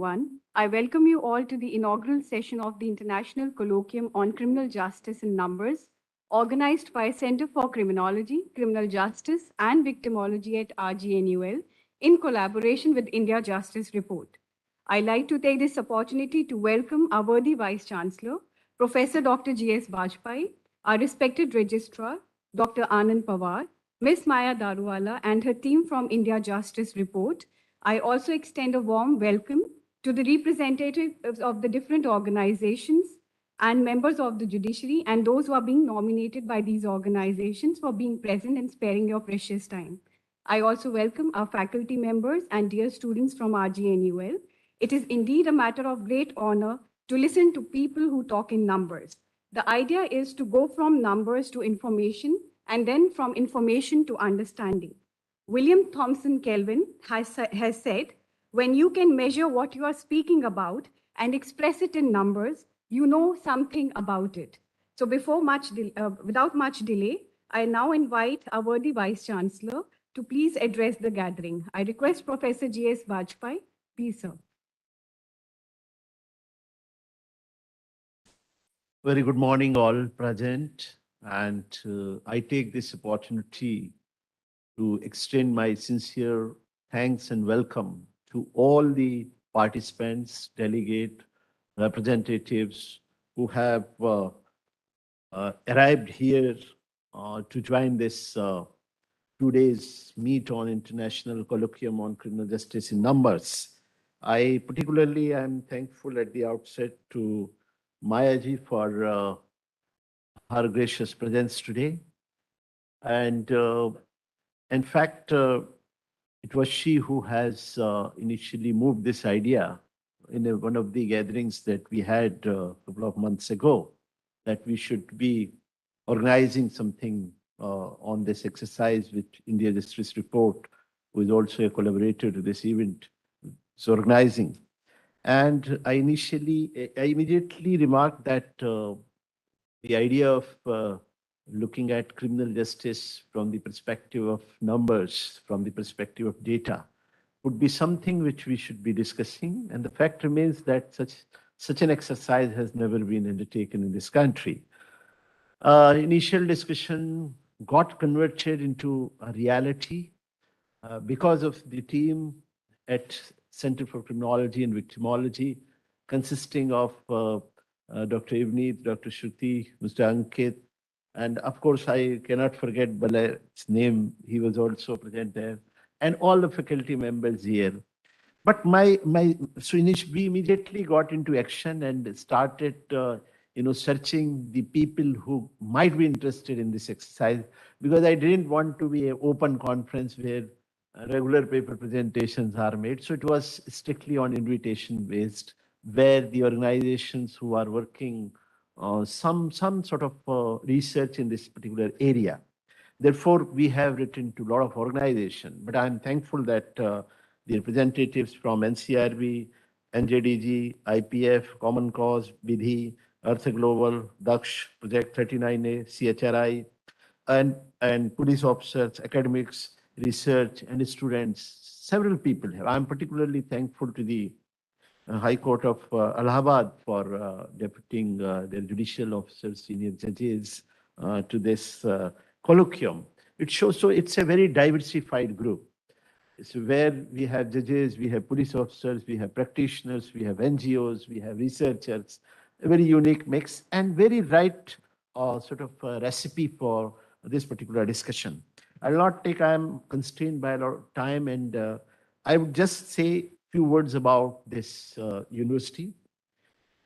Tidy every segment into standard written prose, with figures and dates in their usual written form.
I welcome you all to the inaugural session of the International Colloquium on Criminal Justice in Numbers, organized by Center for Criminology, Criminal Justice, and Victimology at RGNUL in collaboration with India Justice Report. I'd like to take this opportunity to welcome our worthy Vice Chancellor, Professor Dr. G.S. Bajpai, our respected Registrar, Dr. Anand Pawar, Ms. Maya Daruwala, and her team from India Justice Report. I also extend a warm welcome to the representatives of the different organizations and members of the judiciary and those who are being nominated by these organizations for being present and sparing your precious time. I also welcome our faculty members and dear students from RGNUL. It is indeed a matter of great honor to listen to people who talk in numbers. The idea is to go from numbers to information and then from information to understanding. William Thomson Kelvin has said, when you can measure what you are speaking about and express it in numbers, you know something about it. So without much delay, I now invite our worthy Vice Chancellor to please address the gathering. I request Professor G.S. Bajpai, please, sir. Very good morning, all present. And I take this opportunity to extend my sincere thanks and welcome to all the participants, delegate, representatives who have arrived here to join this 2 days meet on International Colloquium on Criminal Justice in Numbers. I particularly am thankful at the outset to Maya ji for her gracious presence today. And in fact, it was she who has initially moved this idea in one of the gatherings that we had a couple of months ago, that we should be organizing something on this exercise with India Justice Report, who is also a collaborator to this event, is organizing. And I immediately remarked that the idea of looking at criminal justice from the perspective of numbers, from the perspective of data, would be something which we should be discussing. And the fact remains that such an exercise has never been undertaken in this country. Initial discussion got converted into a reality because of the team at Center for Criminology and Victimology, consisting of Dr. Ivneet, Dr. Shruti, Mr. Ankit, and of course, I cannot forget Balay's name. He was also present there, and all the faculty members here. But we immediately got into action and started, searching the people who might be interested in this exercise, because I didn't want to be an open conference where regular paper presentations are made. So it was strictly on invitation based, where the organizations who are working some sort of research in this particular area. Therefore, we have written to a lot of organizations, but I'm thankful that the representatives from NCRB, NJDG, IPF, Common Cause, Vidhi, Earth Global, Daksh, Project 39A, CHRI, and police officers, academics, research, and students, several people have. I'm particularly thankful to the High Court of Allahabad for deputing their judicial officers, senior judges to this colloquium. It shows, so it's a very diversified group. It's where we have judges, we have police officers, we have practitioners, we have NGOs, we have researchers, a very unique mix and very right sort of recipe for this particular discussion. I'll not take, I'm constrained by a lot of time, and I would just say few words about this university.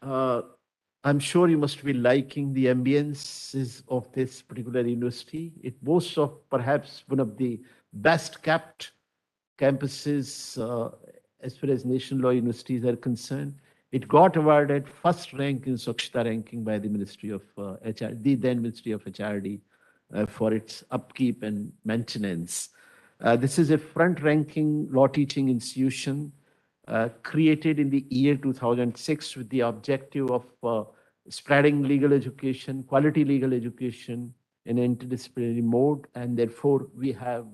I'm sure you must be liking the ambiences of this particular university. It boasts of perhaps one of the best kept campuses as far as national law universities are concerned. It got awarded first rank in Swachhta ranking by the Ministry of HR, the then Ministry of HRD, for its upkeep and maintenance. This is a front-ranking law teaching institution created in the year 2006 with the objective of spreading legal education, quality legal education in an interdisciplinary mode. And therefore, we have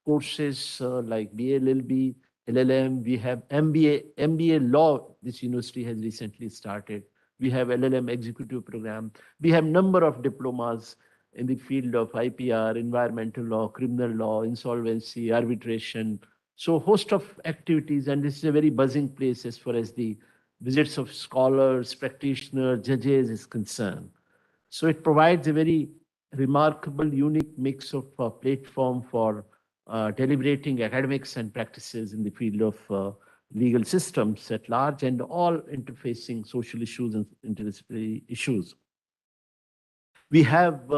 courses like BLLB, LLM, we have MBA law, this university has recently started. We have LLM executive program. We have number of diplomas in the field of IPR, environmental law, criminal law, insolvency, arbitration. So host of activities, and this is a very buzzing place as far as the visits of scholars, practitioners, judges is concerned. So it provides a very remarkable, unique mix of platform for deliberating academics and practices in the field of legal systems at large and all interfacing social issues and interdisciplinary issues. We have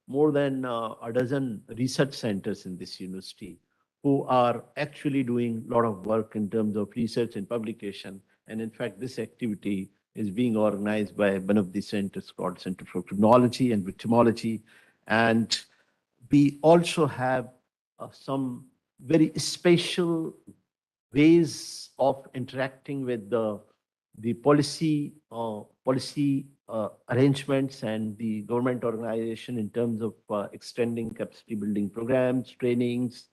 more than a dozen research centers in this university who are actually doing a lot of work in terms of research and publication. And in fact, this activity is being organized by one of the centers called Center for Criminology and Victimology. And we also have some very special ways of interacting with the policy arrangements and the government organization in terms of extending capacity building programs, trainings,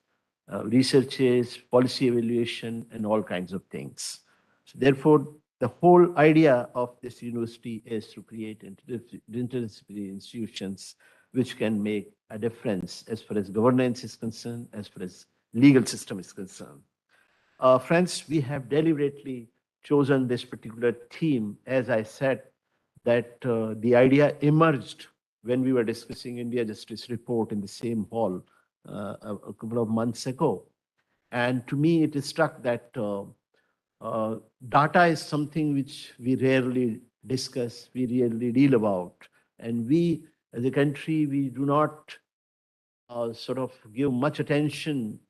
researches, policy evaluation, and all kinds of things. So therefore, the whole idea of this university is to create interdisciplinary institutions which can make a difference as far as governance is concerned, as far as legal system is concerned. Friends, we have deliberately chosen this particular theme. As I said, that the idea emerged when we were discussing India Justice Report in the same hall a couple of months ago. And to me, it is struck that data is something which we rarely discuss, we rarely deal about. And we, as a country, we do not sort of give much attention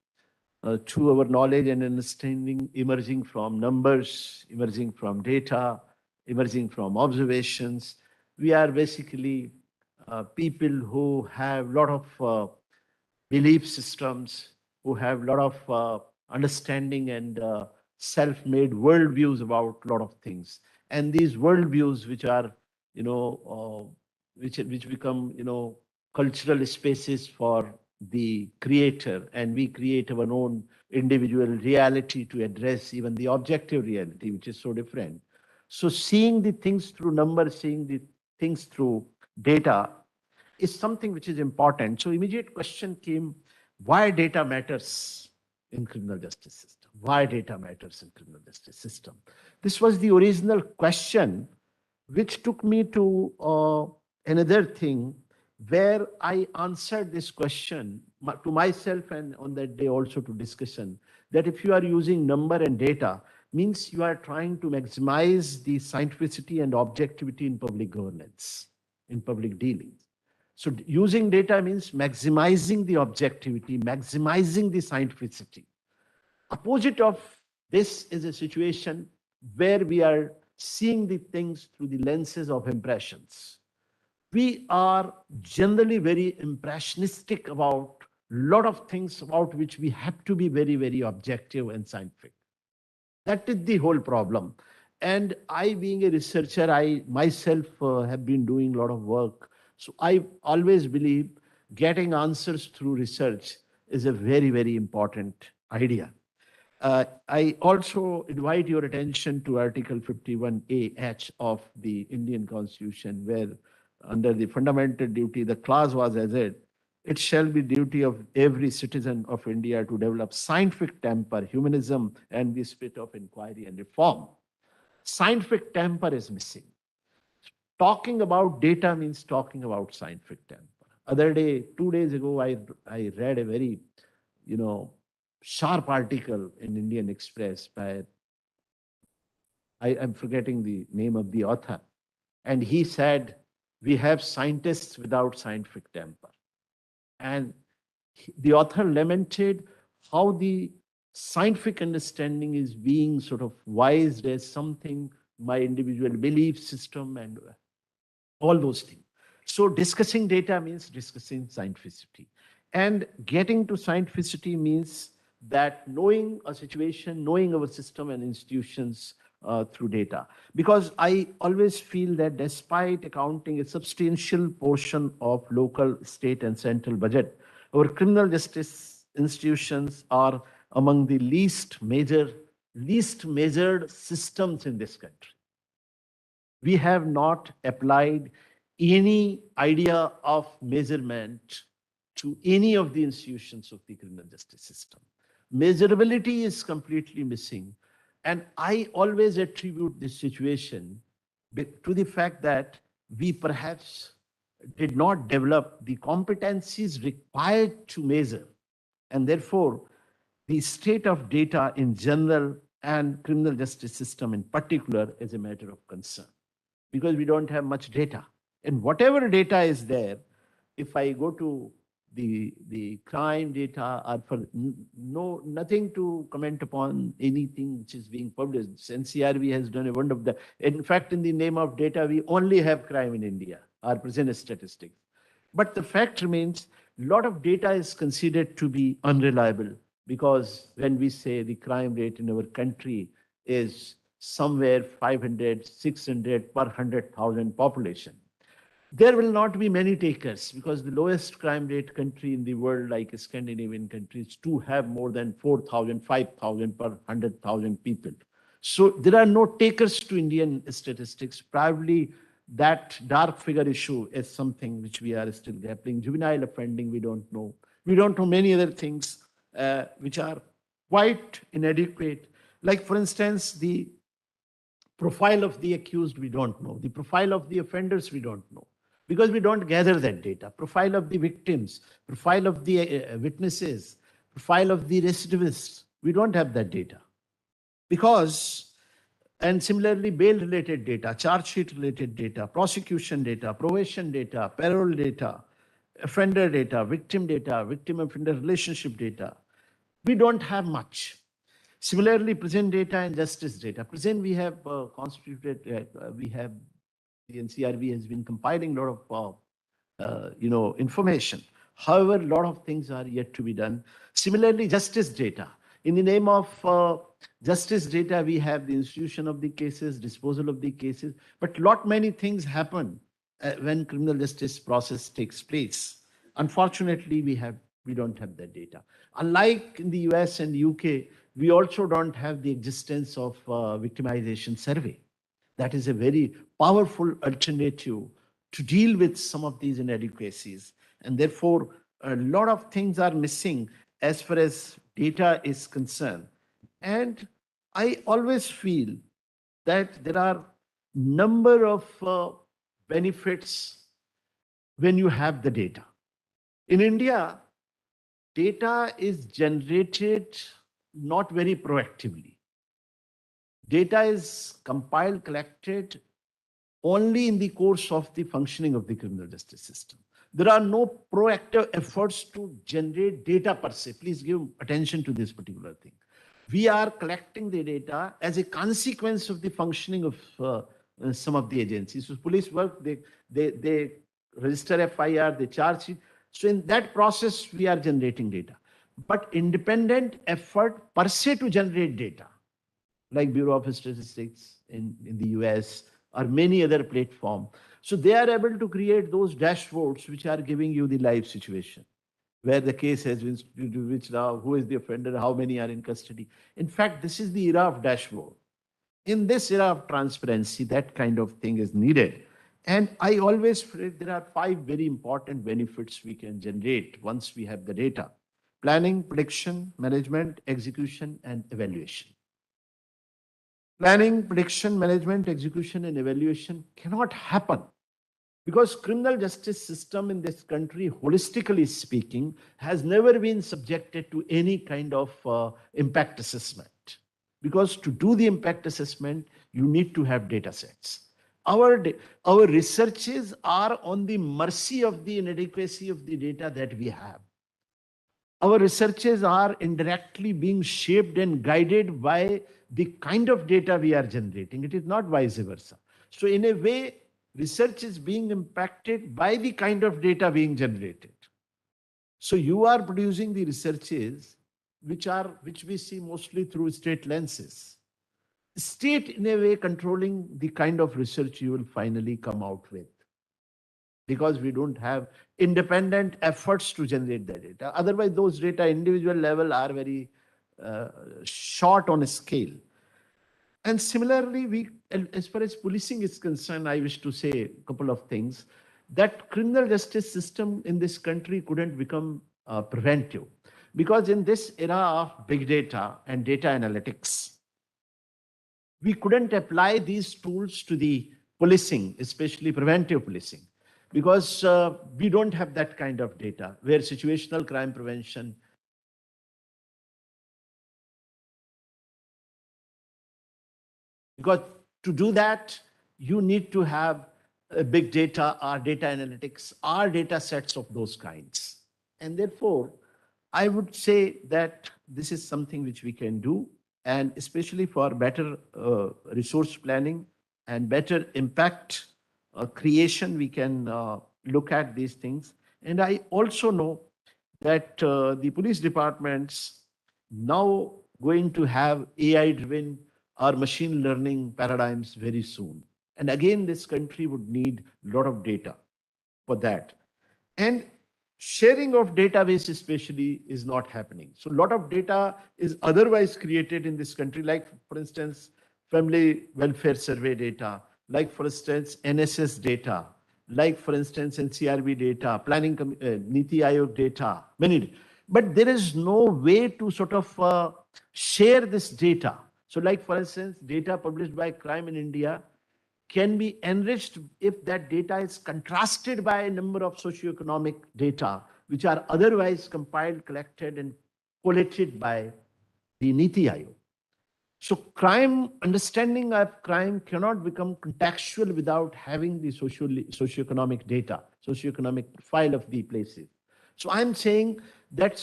to our knowledge and understanding emerging from numbers, emerging from data, emerging from observations. We are basically people who have a lot of belief systems, who have a lot of understanding and self-made worldviews about a lot of things. And these worldviews, which are, which become, cultural spaces for the creator, and we create our own individual reality to address even the objective reality, which is so different. So seeing the things through numbers, seeing the things through data is something which is important. So immediate question came, why data matters in criminal justice system? Why data matters in criminal justice system? This was the original question, which took me to another thing where I answered this question to myself and on that day also to discussion, that if you are using number and data, means you are trying to maximize the scientificity and objectivity in public governance, in public dealings. So using data means maximizing the objectivity, maximizing the scientificity. Opposite of this is a situation where we are seeing the things through the lenses of impressions. We are generally very impressionistic about a lot of things about which we have to be very, very objective and scientific. That is the whole problem. And I, being a researcher, I myself have been doing a lot of work. So I always believe getting answers through research is a very, very important idea. I also invite your attention to Article 51A(h) of the Indian Constitution, where under the fundamental duty, the clause was as it shall be duty of every citizen of India to develop scientific temper, humanism, and the spirit of inquiry and reform. Scientific temper is missing. Talking about data means talking about scientific temper. Other day, 2 days ago, I read a very, sharp article in Indian Express by, I'm forgetting the name of the author. And he said, we have scientists without scientific temper. And the author lamented how the scientific understanding is being sort of wised as something, my individual belief system and all those things. So discussing data means discussing scientificity. And getting to scientificity means that knowing a situation, knowing our system and institutions through data. Because I always feel that despite accounting a substantial portion of local, state, and central budget, our criminal justice institutions are among the least major least measured systems in this country. We have not applied any idea of measurement to any of the institutions of the criminal justice system. Measurability is completely missing. And I always attribute this situation to the fact that we perhaps did not develop the competencies required to measure. And therefore, the state of data in general and criminal justice system in particular is a matter of concern because we don't have much data. And whatever data is there, if I go to the crime data or for nothing to comment upon anything which is being published. NCRB has done a wonder of that. In fact, in the name of data, we only have crime in India, our present statistics. But the fact remains, a lot of data is considered to be unreliable because when we say the crime rate in our country is somewhere 500, 600 per 100,000 population, there will not be many takers because the lowest crime rate country in the world, like Scandinavian countries, do have more than 4,000, 5,000 per 100,000 people. So there are no takers to Indian statistics. Probably that dark figure issue is something which we are still grappling. Juvenile offending, we don't know. We don't know many other things which are quite inadequate. Like, for instance, the profile of the accused, we don't know. The profile of the offenders, we don't know because we don't gather that data. Profile of the victims, profile of the witnesses, profile of the recidivists, we don't have that data because, and similarly, bail related data, charge sheet related data, prosecution data, probation data, parole data, offender data, victim offender relationship data, we don't have much. Similarly, present data and justice data. Present, we have constituted, we have, the NCRB has been compiling a lot of, information. However, a lot of things are yet to be done. Similarly, justice data. In the name of justice data, we have the institution of the cases, disposal of the cases, but lot many things happen when criminal justice process takes place. Unfortunately, we don't have that data. Unlike in the US and UK, we also don't have the existence of victimization survey. That is a very powerful alternative to deal with some of these inadequacies. And therefore, a lot of things are missing as far as data is concerned. And I always feel that there are number of benefits when you have the data. In India, data is generated not very proactively. Data is compiled, collected only in the course of the functioning of the criminal justice system. There are no proactive efforts to generate data per se. Please give attention to this particular thing. We are collecting the data as a consequence of the functioning of some of the agencies. So police work, they register FIR, they charge it. So in that process, we are generating data. But independent effort per se to generate data, like Bureau of Statistics in the US or many other platforms. So they are able to create those dashboards which are giving you the live situation, where the case has been which now, who is the offender, how many are in custody. In fact, this is the era of dashboard. In this era of transparency, that kind of thing is needed. And I always feel there are 5 very important benefits we can generate once we have the data: planning, prediction, management, execution, and evaluation. Planning, prediction, management, execution, and evaluation cannot happen because criminal justice system in this country, holistically speaking, has never been subjected to any kind of impact assessment. Because to do the impact assessment, you need to have data sets. Our researches are on the mercy of the inadequacy of the data that we have. Our researches are indirectly being shaped and guided by the kind of data we are generating. It is not vice versa. So in a way, research is being impacted by the kind of data being generated. So you are producing the researches which we see mostly through state lenses. State in a way controlling the kind of research you will finally come out with, because we don't have independent efforts to generate that data. Otherwise, those data individual level are very short on a scale. And similarly, as far as policing is concerned, I wish to say a couple of things. That criminal justice system in this country couldn't become preventive, because in this era of big data and data analytics, we couldn't apply these tools to the policing, especially preventive policing, because we don't have that kind of data where situational crime prevention. Because to do that, you need to have big data or data analytics or data sets of those kinds. And therefore, I would say that this is something which we can do, and especially for better resource planning and better impact creation, we can look at these things. And I also know that the police departments now going to have AI-driven or machine learning paradigms very soon. And again, this country would need a lot of data for that. And sharing of database especially is not happening. So a lot of data is otherwise created in this country, like for instance, family welfare survey data, like for instance, NSS data, like for instance, NCRB data, Niti Aayog data, many. But there is no way to sort of share this data. So like for instance, data published by Crime in India can be enriched if that data is contrasted by a number of socioeconomic data, which are otherwise compiled, collected, and collated by the Niti Aayog. So crime, understanding of crime cannot become contextual without having the socioeconomic data, socioeconomic profile of the places. So I'm saying that at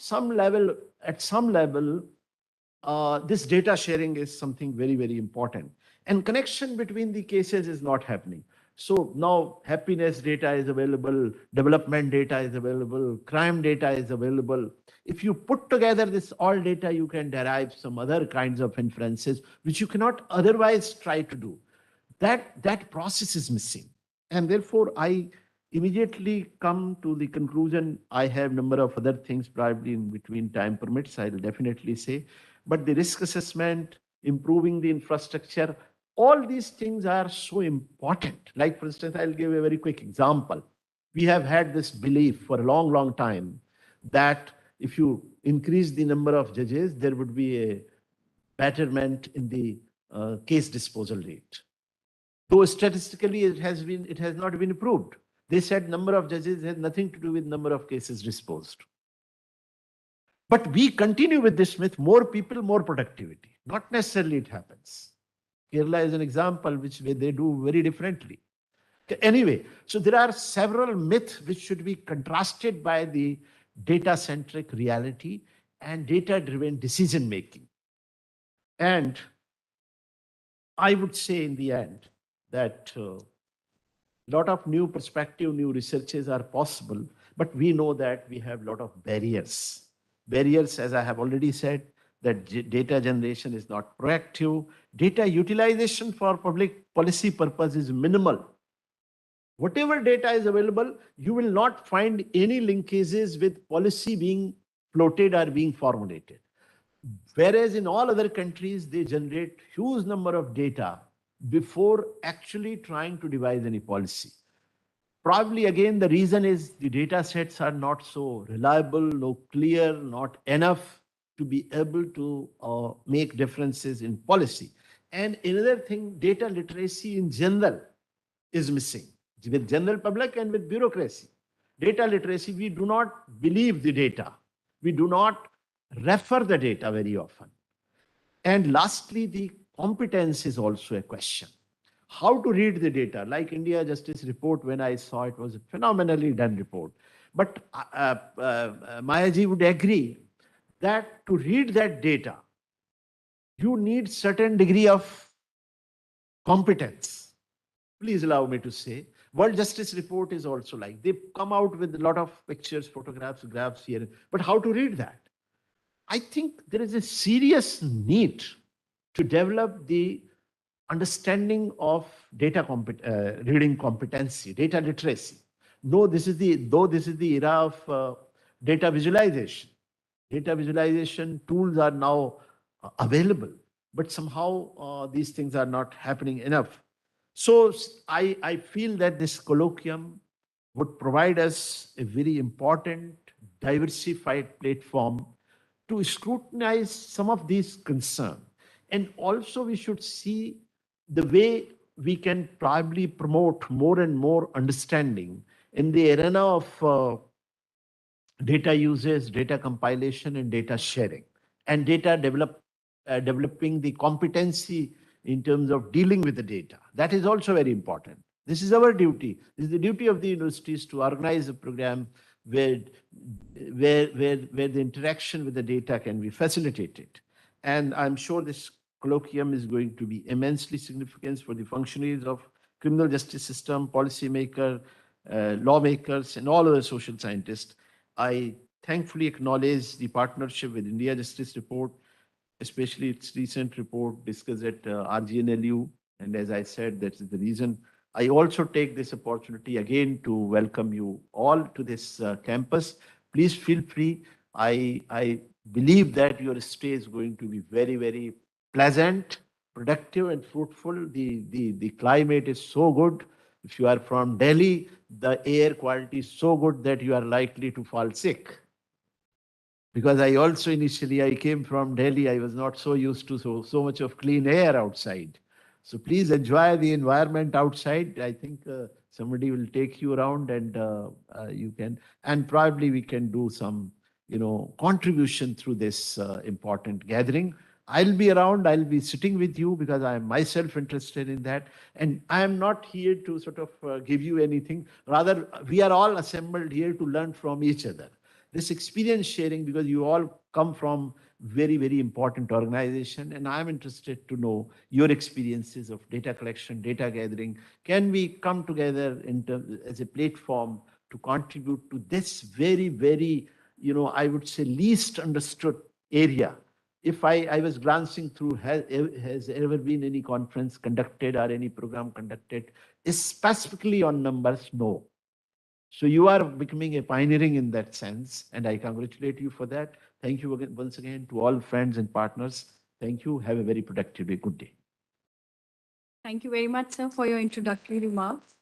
some level, this data sharing is something very, very important. And connection between the cases is not happening. So now happiness data is available, development data is available, crime data is available. If you put together this all data, you can derive some other kinds of inferences, which you cannot otherwise try to do. That process is missing. And therefore, I immediately come to the conclusion. I have a number of other things probably in between time permits, I'll definitely say. But the risk assessment, improving the infrastructure, all these things are so important. Like, for instance, I'll give a very quick example. We have had this belief for a long, long time that if you increase the number of judges, there would be a betterment in the case disposal rate. Though statistically it has not been proved. They said number of judges has nothing to do with number of cases disposed. But we continue with this myth: more people, more productivity. Not necessarily it happens. Kerala is an example which they do very differently. Anyway, so there are several myths which should be contrasted by the data-centric reality and data-driven decision making. And I would say in the end that a lot of new perspective, new researches are possible, but we know that we have a lot of barriers. Barriers, as I have already said, that data generation is not proactive. Data utilization for public policy purpose is minimal. Whatever data is available, you will not find any linkages with policy being floated or being formulated. Whereas in all other countries, they generate huge number of data before actually trying to devise any policy. Probably again, the reason is the data sets are not so reliable, no clear, not enough to be able to make differences in policy. And another thing, data literacy in general is missing with general public and with bureaucracy. Data literacy, we do not believe the data. We do not refer the data very often. And lastly, the competence is also a question. How to read the data? Like India Justice Report, when I saw it, was a phenomenally done report. But Mayaji would agree that to read that data, you need certain degree of competence. Please allow me to say, World Justice Report is also like, they come out with a lot of pictures, photographs, graphs here, but how to read that? I think there is a serious need to develop the understanding of reading competency, data literacy. Though this is the era of data visualization. Data visualization tools are now available, but somehow these things are not happening enough. So I feel that this colloquium would provide us a very important, diversified platform to scrutinize some of these concerns. And also, we should see the way we can probably promote more and more understanding in the arena of data usage, data compilation, and data sharing, and developing the competency in terms of dealing with the data. That is also very important. This is our duty. This is the duty of the universities to organize a program where, where the interaction with the data can be facilitated. And I'm sure this colloquium is going to be immensely significant for the functionaries of criminal justice system, policymaker, lawmakers, and all other social scientists. I thankfully acknowledge the partnership with India Justice Report, especially its recent report discussed at RGNLU. And as I said, that is the reason I also take this opportunity again to welcome you all to this campus. Please feel free. I believe that your stay is going to be very, very pleasant, productive, and fruitful. The climate is so good. If you are from Delhi, the air quality is so good that you are likely to fall sick. Because I also initially I came from Delhi, I was not so used to so much of clean air outside. So please enjoy the environment outside. I think somebody will take you around, and you can, and probably we can do some, contribution through this important gathering. I'll be around. I'll be sitting with you because I am myself interested in that. And I am not here to sort of give you anything. Rather, we are all assembled here to learn from each other. This experience sharing, because you all come from very, very important organization, and I'm interested to know your experiences of data collection, data gathering. Can we come together as a platform to contribute to this very, very, I would say, least understood area? If I was glancing through, has ever been any conference conducted or any program conducted specifically on numbers? No. So you are becoming a pioneering in that sense, and I congratulate you for that. Thank you again, once again, to all friends and partners. Thank you. Have a very productive day. Good day. Thank you very much, sir, for your introductory remarks.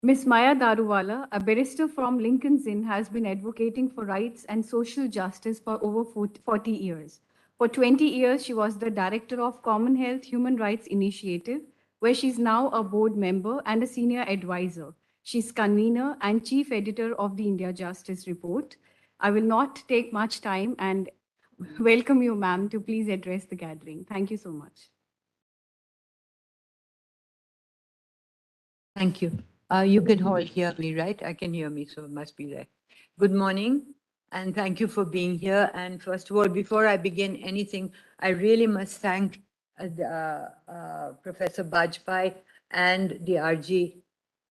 Ms. Maya Daruwala, a barrister from Lincoln's Inn, has been advocating for rights and social justice for over 40 years. For 20 years, she was the director of Commonwealth Human Rights Initiative, where she's now a board member and a senior advisor. She's convener and chief editor of the India Justice Report. I will not take much time and welcome you, ma'am, to please address the gathering. Thank you so much. Thank you. You can all hear me, right? I can hear me, so it must be there. Good morning, and thank you for being here. And first of all, before I begin anything, I really must thank Professor Bajpai and the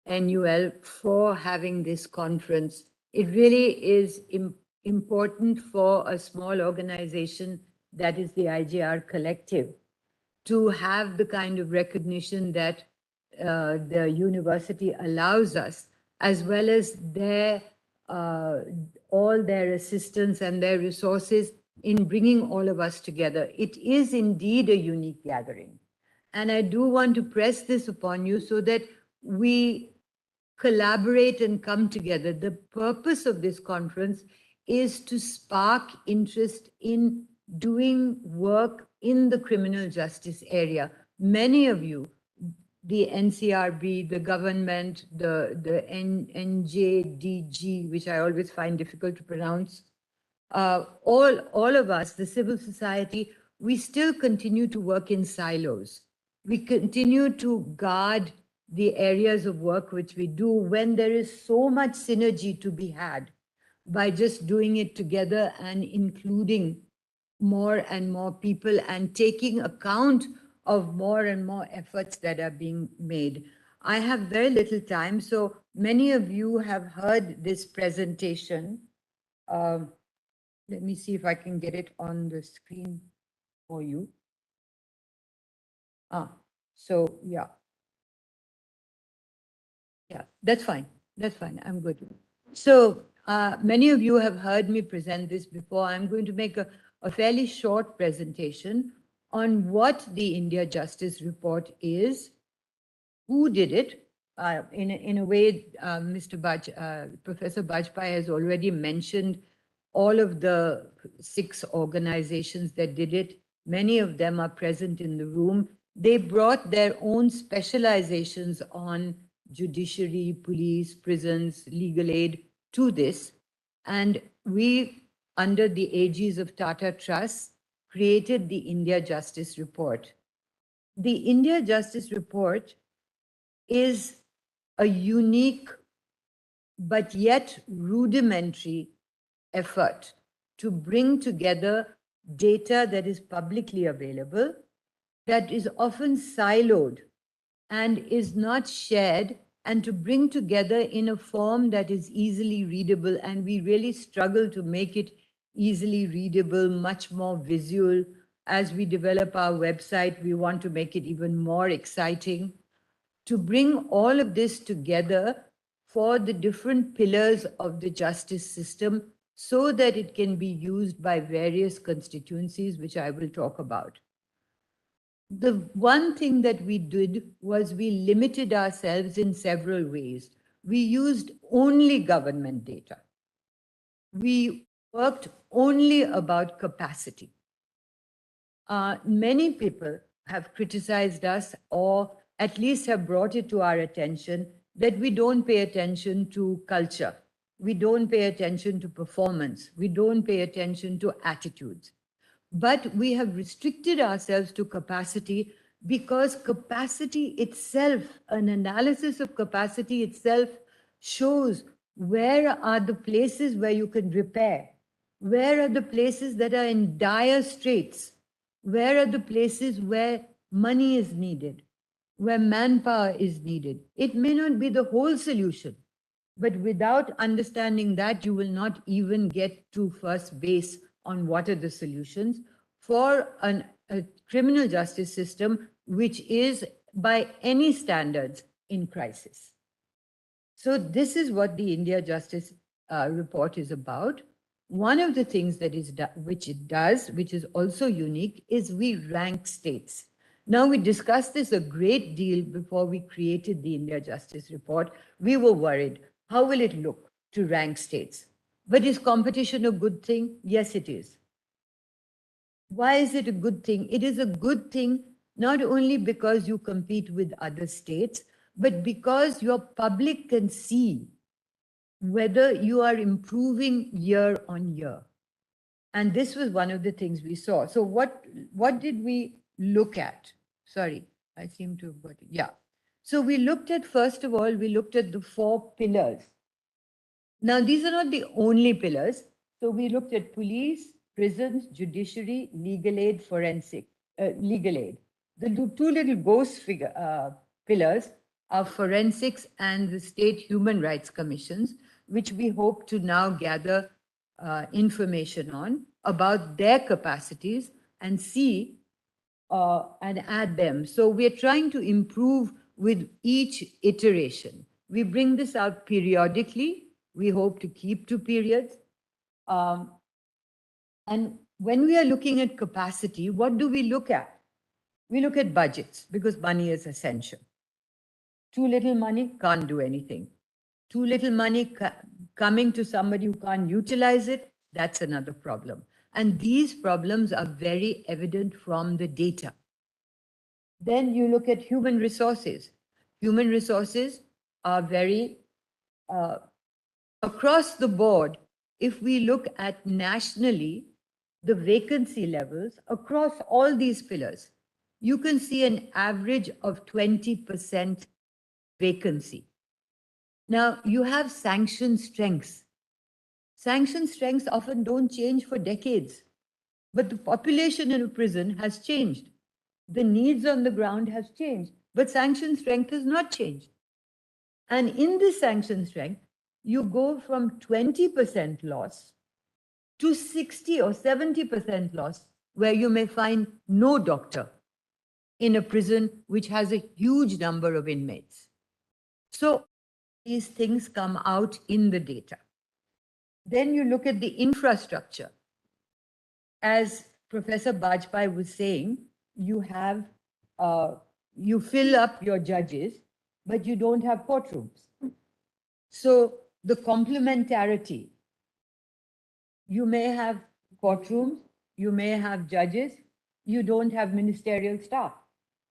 RGNUL for having this conference. It really is important for a small organization that is the IGR Collective to have the kind of recognition that the university allows us, as well as their all their assistance and their resources in bringing all of us together. It is indeed a unique gathering. And I do want to press this upon you so that we collaborate and come together. The purpose of this conference is to spark interest in doing work in the criminal justice area. Many of you, the NCRB, the government, the NJDG, which I always find difficult to pronounce, all of us, the civil society, we still continue to work in silos. We continue to guard the areas of work which we do when there is so much synergy to be had by just doing it together and including more and more people and taking account of more and more efforts that are being made. I have very little time, so many of you have heard this presentation. Let me see if I can get it on the screen for you. So yeah. Yeah, that's fine. That's fine. I'm good. So Many of you have heard me present this before. I'm going to make a fairly short presentation on what the India Justice Report is, who did it. In a way, Professor Bajpai has already mentioned all of the 6 organizations that did it. Many of them are present in the room. They brought their own specializations on judiciary, police, prisons, legal aid to this. And we, under the aegis of Tata Trust, created the India Justice Report. The India Justice Report is a unique but yet rudimentary effort to bring together data that is publicly available, that is often siloed and is not shared, and to bring together in a form that is easily readable. And we really struggle to make it easily readable, much more visual. As we develop our website, we want to make it even more exciting. To bring all of this together for the different pillars of the justice system so that it can be used by various constituencies, which I will talk about. The one thing that we did was we limited ourselves in several ways. We used only government data. We worked only about capacity. Many people have criticized us, or at least have brought it to our attention, that we don't pay attention to culture. We don't pay attention to performance. We don't pay attention to attitudes. But we have restricted ourselves to capacity because capacity itself, an analysis of capacity itself, shows where are the places where you can repair, where are the places that are in dire straits, where are the places where money is needed, where manpower is needed. It may not be the whole solution, but without understanding that, you will not even get to first base on what are the solutions for a criminal justice system which is, by any standards, in crisis. So this is what the India Justice Report is about. One of the things that is which it does, which is also unique, is we rank states. Now, we discussed this a great deal before we created the India Justice Report. We were worried, how will it look to rank states? But is competition a good thing? Yes, it is. Why is it a good thing? It is a good thing not only because you compete with other states, but because your public can see whether you are improving year on year. And this was one of the things we saw. So what did we look at? Sorry, I seem to have got it. Yeah. So we looked at, first of all, we looked at the 4 pillars. Now, these are not the only pillars. So we looked at police, prisons, judiciary, legal aid, forensic, legal aid. The 2 little ghost pillars are forensics and the state human rights commissions, which we hope to now gather information on about their capacities and see and add them. So we're trying to improve with each iteration. We bring this out periodically. We hope to keep to periods. And when we are looking at capacity, what do we look at? We look at budgets because money is essential. Too little money, can't do anything. Too little money coming to somebody who can't utilize it, that's another problem. And these problems are very evident from the data. Then you look at human resources. Human resources are very across the board. If we look at nationally, the vacancy levels across all these pillars, you can see an average of 20% vacancy. Now, you have sanction strengths. Sanction strengths often don't change for decades, but the population in a prison has changed. The needs on the ground has changed, but sanction strength has not changed. And in this sanction strength, you go from 20% loss to 60 or 70% loss, where you may find no doctor in a prison which has a huge number of inmates. So these things come out in the data. Then you look at the infrastructure. As Professor Bajpai was saying, you have, you fill up your judges, but you don't have courtrooms. So the complementarity, you may have courtrooms, you may have judges, you don't have ministerial staff,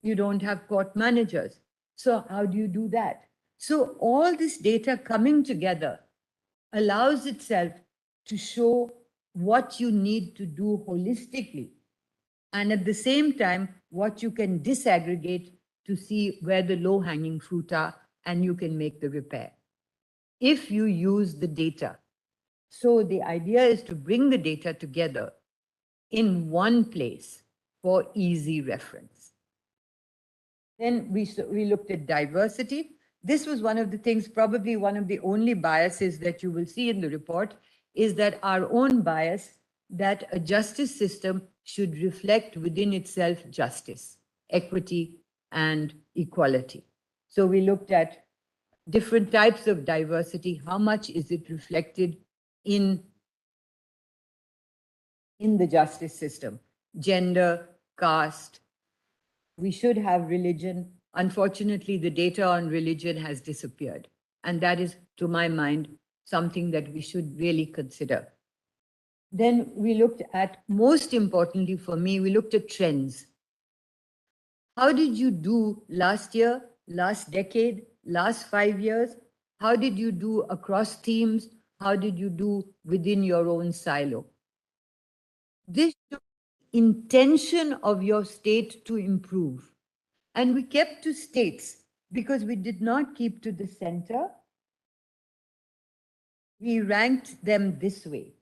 you don't have court managers. So how do you do that? So all this data coming together allows itself to show what you need to do holistically, and at the same time, what you can disaggregate to see where the low hanging fruit are, and you can make the repair if you use the data. So the idea is to bring the data together in one place for easy reference. Then we looked at diversity. This was one of the things, probably one of the only biases that you will see in the report, is that our own bias that a justice system should reflect within itself justice, equity, and equality. So we looked at different types of diversity. How much is it reflected in the justice system? Gender, caste. We should have religion. Unfortunately, the data on religion has disappeared. And that is, to my mind, something that we should really consider. Then we looked at, most importantly for me, we looked at trends. How did you do last year, last decade, last 5 years? How did you do across themes? How did you do within your own silo? This shows intention of your state to improve. And we kept to states because we did not keep to the center. We ranked them this way.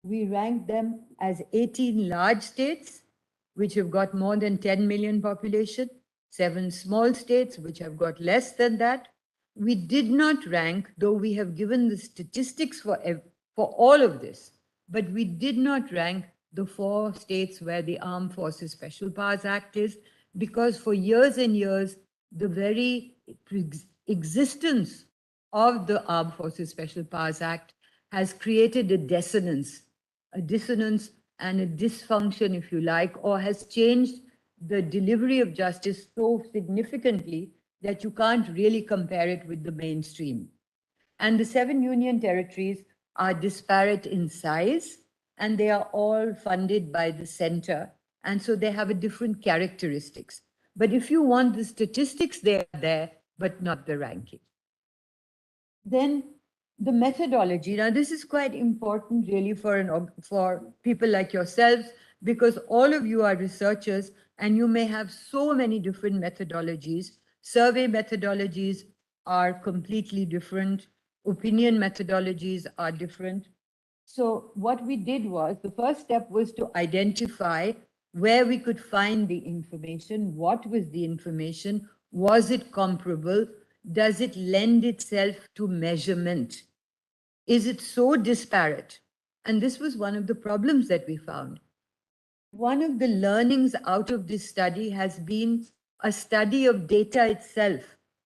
We ranked them as 18 large states, which have got more than 10 million population, 7 small states, which have got less than that. We did not rank, though we have given the statistics for all of this, but we did not rank the 4 states where the Armed Forces Special Powers Act is, because for years and years, the very existence of the Armed Forces Special Powers Act has created a dissonance and a dysfunction, if you like, or has changed the delivery of justice so significantly that you can't really compare it with the mainstream. And the 7 union territories are disparate in size, and they are all funded by the center. And so they have a different characteristics. But if you want the statistics, they are there, but not the ranking. Then the methodology. Now, this is quite important really for people like yourselves, because all of you are researchers and you may have so many different methodologies. Survey methodologies are completely different. Opinion methodologies are different. So what we did was, the first step was to identify where we could find the information. What was the information? Was it comparable? Does it lend itself to measurement? Is it so disparate? And this was one of the problems that we found. One of the learnings out of this study has been a study of data itself.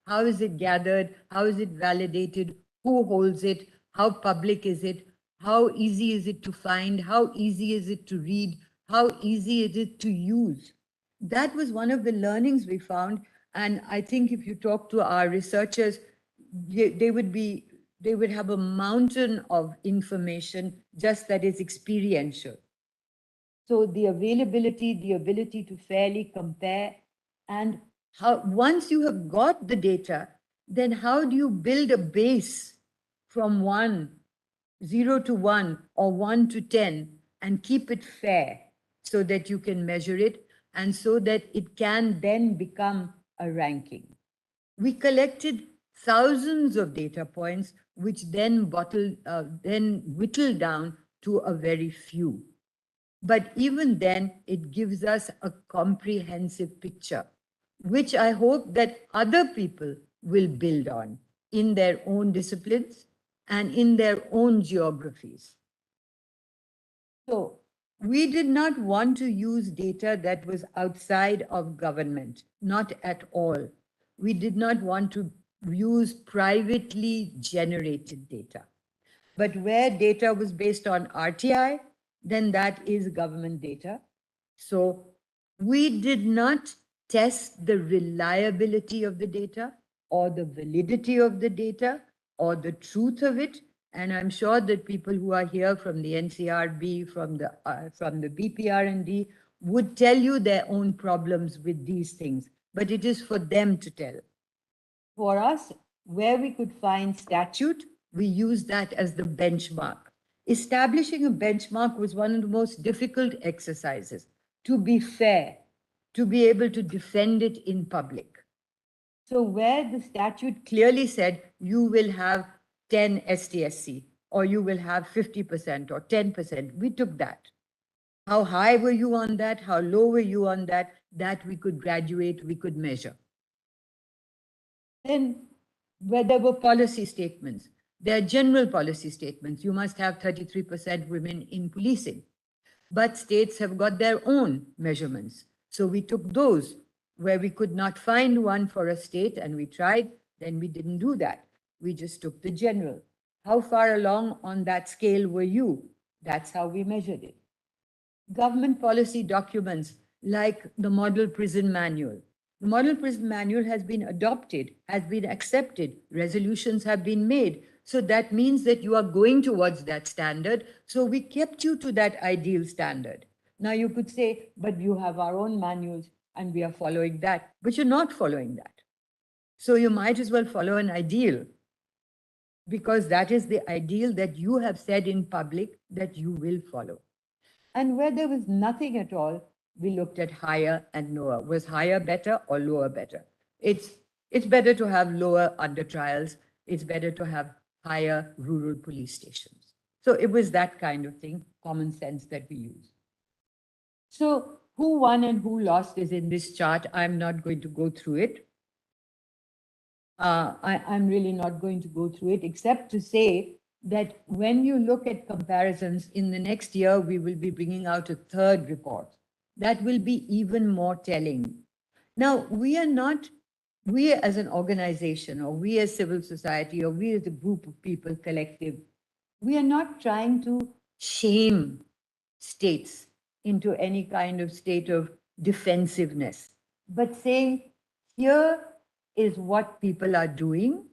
How is it gathered? How is it validated? Who holds it? How public is it? How easy is it to find? How easy is it to read? How easy is it to use? That was one of the learnings we found. And I think if you talk to our researchers, they would have a mountain of information just that is experiential. So the availability, the ability to fairly compare, and how once you have got the data, then how do you build a base from 0 to 1 or 1 to 10 and keep it fair so that you can measure it and so that it can then become a ranking. We collected thousands of data points, which then whittled down to a very few. But even then, it gives us a comprehensive picture, which I hope that other people will build on in their own disciplines and in their own geographies. So we did not want to use data that was outside of government, not at all. We did not want to use privately generated data. But where data was based on RTI, then that is government data. So we did not test the reliability of the data or the validity of the data or the truth of it. And I'm sure that people who are here from the NCRB, from the BPR&D would tell you their own problems with these things, but it is for them to tell. For us, where we could find statute, we used that as the benchmark. Establishing a benchmark was one of the most difficult exercises, to be fair, to be able to defend it in public. So where the statute clearly said you will have 10 STSC or you will have 50% or 10%, we took that. How high were you on that? How low were you on that? That we could graduate, we could measure. Then, where there were policy statements, there are general policy statements. You must have 33% women in policing. But states have got their own measurements. So we took those where we could not find one for a state and we tried, then we didn't do that. We just took the general. How far along on that scale were you? That's how we measured it. Government policy documents like the Model Prison Manual. The Model Prison Manual has been adopted, has been accepted, resolutions have been made. So that means that you are going towards that standard. So we kept you to that ideal standard. Now you could say, but you have our own manuals and we are following that, but you're not following that. So you might as well follow an ideal, because that is the ideal that you have said in public that you will follow. And where there was nothing at all, we looked at higher and lower. Was higher better or lower better? It's better to have lower under trials. It's better to have higher rural police stations. So it was that kind of thing, common sense that we use. So who won and who lost is in this chart. I'm not going to go through it. I'm really not going to go through it, except to say that when you look at comparisons in the next year, we will be bringing out a third report that will be even more telling. Now, we as an organization, or we as civil society, or we as a group of people, collective, we are not trying to shame states into any kind of state of defensiveness, but saying, here is what people are doing.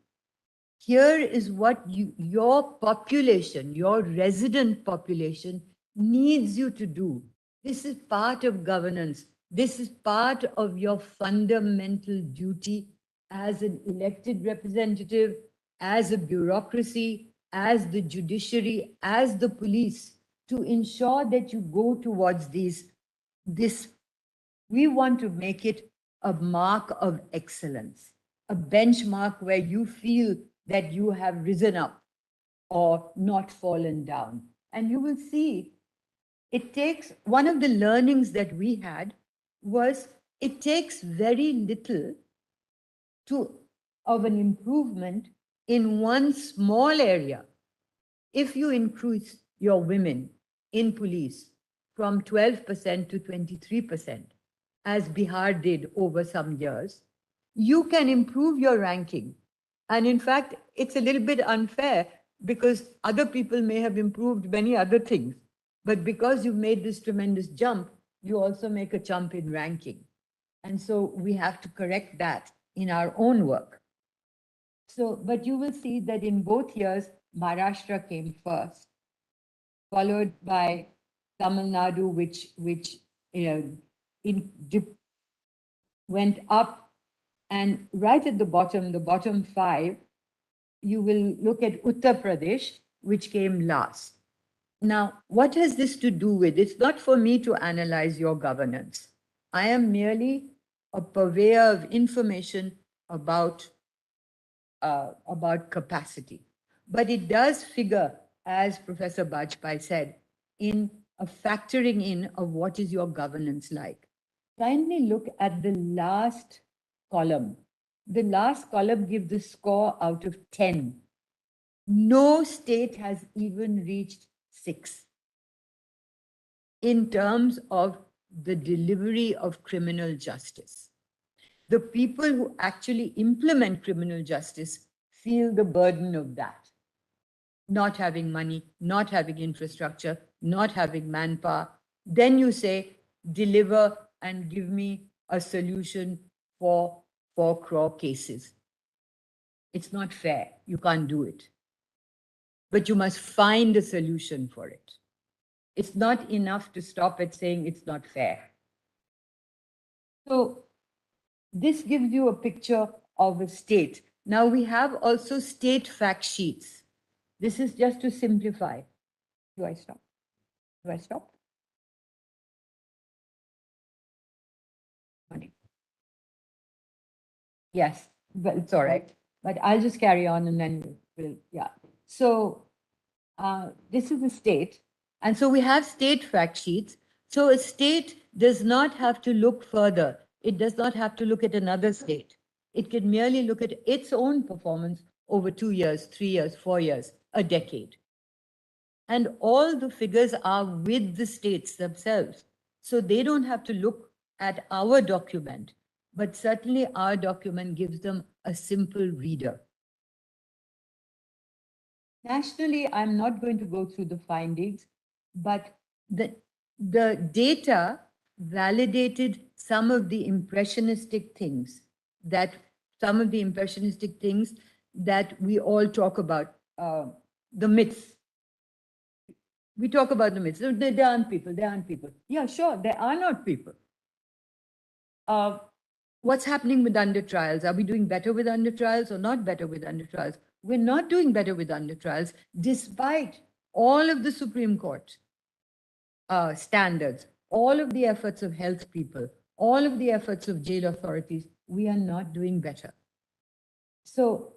Here is what your population, your resident population needs you to do. This is part of governance. This is part of your fundamental duty as an elected representative, as a bureaucracy, as the judiciary, as the police, to ensure that you go towards this. We want to make it a mark of excellence, a benchmark where you feel that you have risen up or not fallen down. And you will see, it takes, one of the learnings that we had was it takes very little of an improvement in one small area. If you increase your women in police from 12% to 23%, as Bihar did over some years, you can improve your ranking. And in fact, it's a little bit unfair because other people may have improved many other things. But because you've made this tremendous jump, you also make a jump in ranking. And so we have to correct that in our own work. So, but you will see that in both years, Maharashtra came first, followed by Tamil Nadu, which went up, and right at the bottom five, you will look at Uttar Pradesh, which came last. Now, what has this to do with? It's not for me to analyze your governance. I am merely a purveyor of information about capacity. But it does figure, as Professor Bajpai said, in a factoring in of what is your governance like. Kindly look at the last column. The last column gives the score out of 10. No state has even reached 6 in terms of the delivery of criminal justice. The people who actually implement criminal justice feel the burden of that. not having money, not having infrastructure, not having manpower. Then you say, deliver and give me a solution for 4 crore cases. It's not fair. You can't do it. But you must find a solution for it. It's not enough to stop at saying it's not fair. So this gives you a picture of a state. Now we have also state fact sheets. This is just to simplify. Do I stop? Do I stop? Money. Yes, but it's all right. But I'll just carry on and then yeah. So this is the state. And so we have state fact sheets. So a state does not have to look further. It does not have to look at another state. It can merely look at its own performance over 2 years, 3 years, 4 years, a decade. And all the figures are with the states themselves. So they don't have to look at our document, but certainly our document gives them a simple reader. Nationally, I'm not going to go through the findings, but the data validated some of the impressionistic things that we all talk about, the myths. We talk about the myths. There aren't people. There aren't people. Yeah, sure. There are not people. What's happening with under trials? Are we doing better with under trials or not better with under trials? We're not doing better with under trials, despite all of the Supreme Court standards, all of the efforts of health people, all of the efforts of jail authorities. We are not doing better. So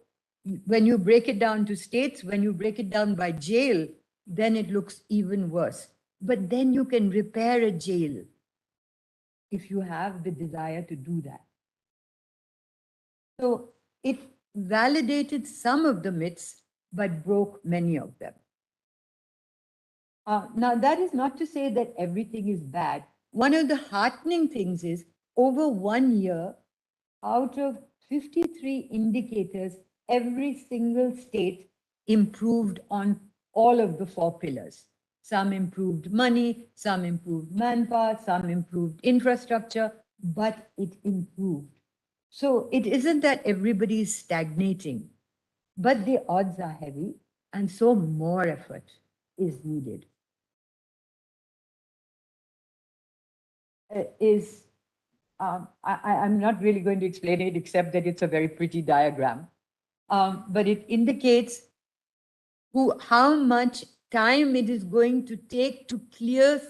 when you break it down to states, when you break it down by jail, then it looks even worse. But then you can repair a jail if you have the desire to do that. So it validated some of the myths, but broke many of them. Now, that is not to say that everything is bad. One of the heartening things is over 1 year, out of 53 indicators, every single state improved on all of the 4 pillars. Some improved money, some improved manpower, some improved infrastructure, but it improved. So it isn't that everybody is stagnating, but the odds are heavy, and so more effort is needed. I'm not really going to explain it, except that it's a very pretty diagram. But it indicates how much time it is going to take to clear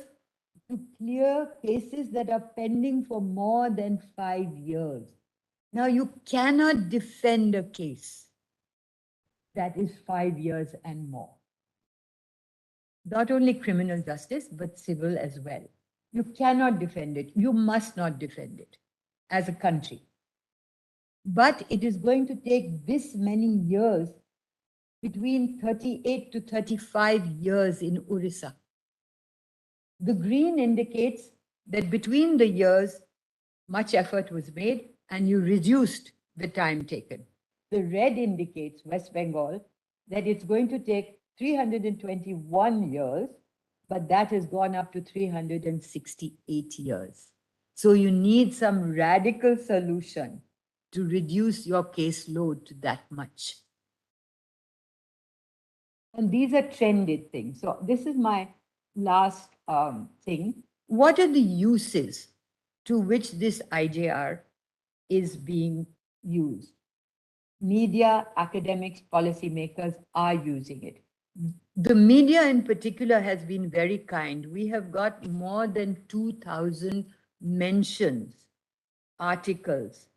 cases that are pending for more than 5 years. Now, you cannot defend a case that is 5 years and more. Not only criminal justice, but civil as well. You cannot defend it. You must not defend it as a country. But it is going to take this many years, between 38 to 35 years in Orissa. The green indicates that between the years, much effort was made and you reduced the time taken. The red indicates, West Bengal, that it's going to take 321 years, but that has gone up to 368 years. So you need some radical solution to reduce your caseload to that much. And these are trended things. So this is my last thing. What are the uses to which this IJR is being used? Media, academics, policymakers are using it. The media in particular has been very kind. We have got more than 2,000 mentions, articles,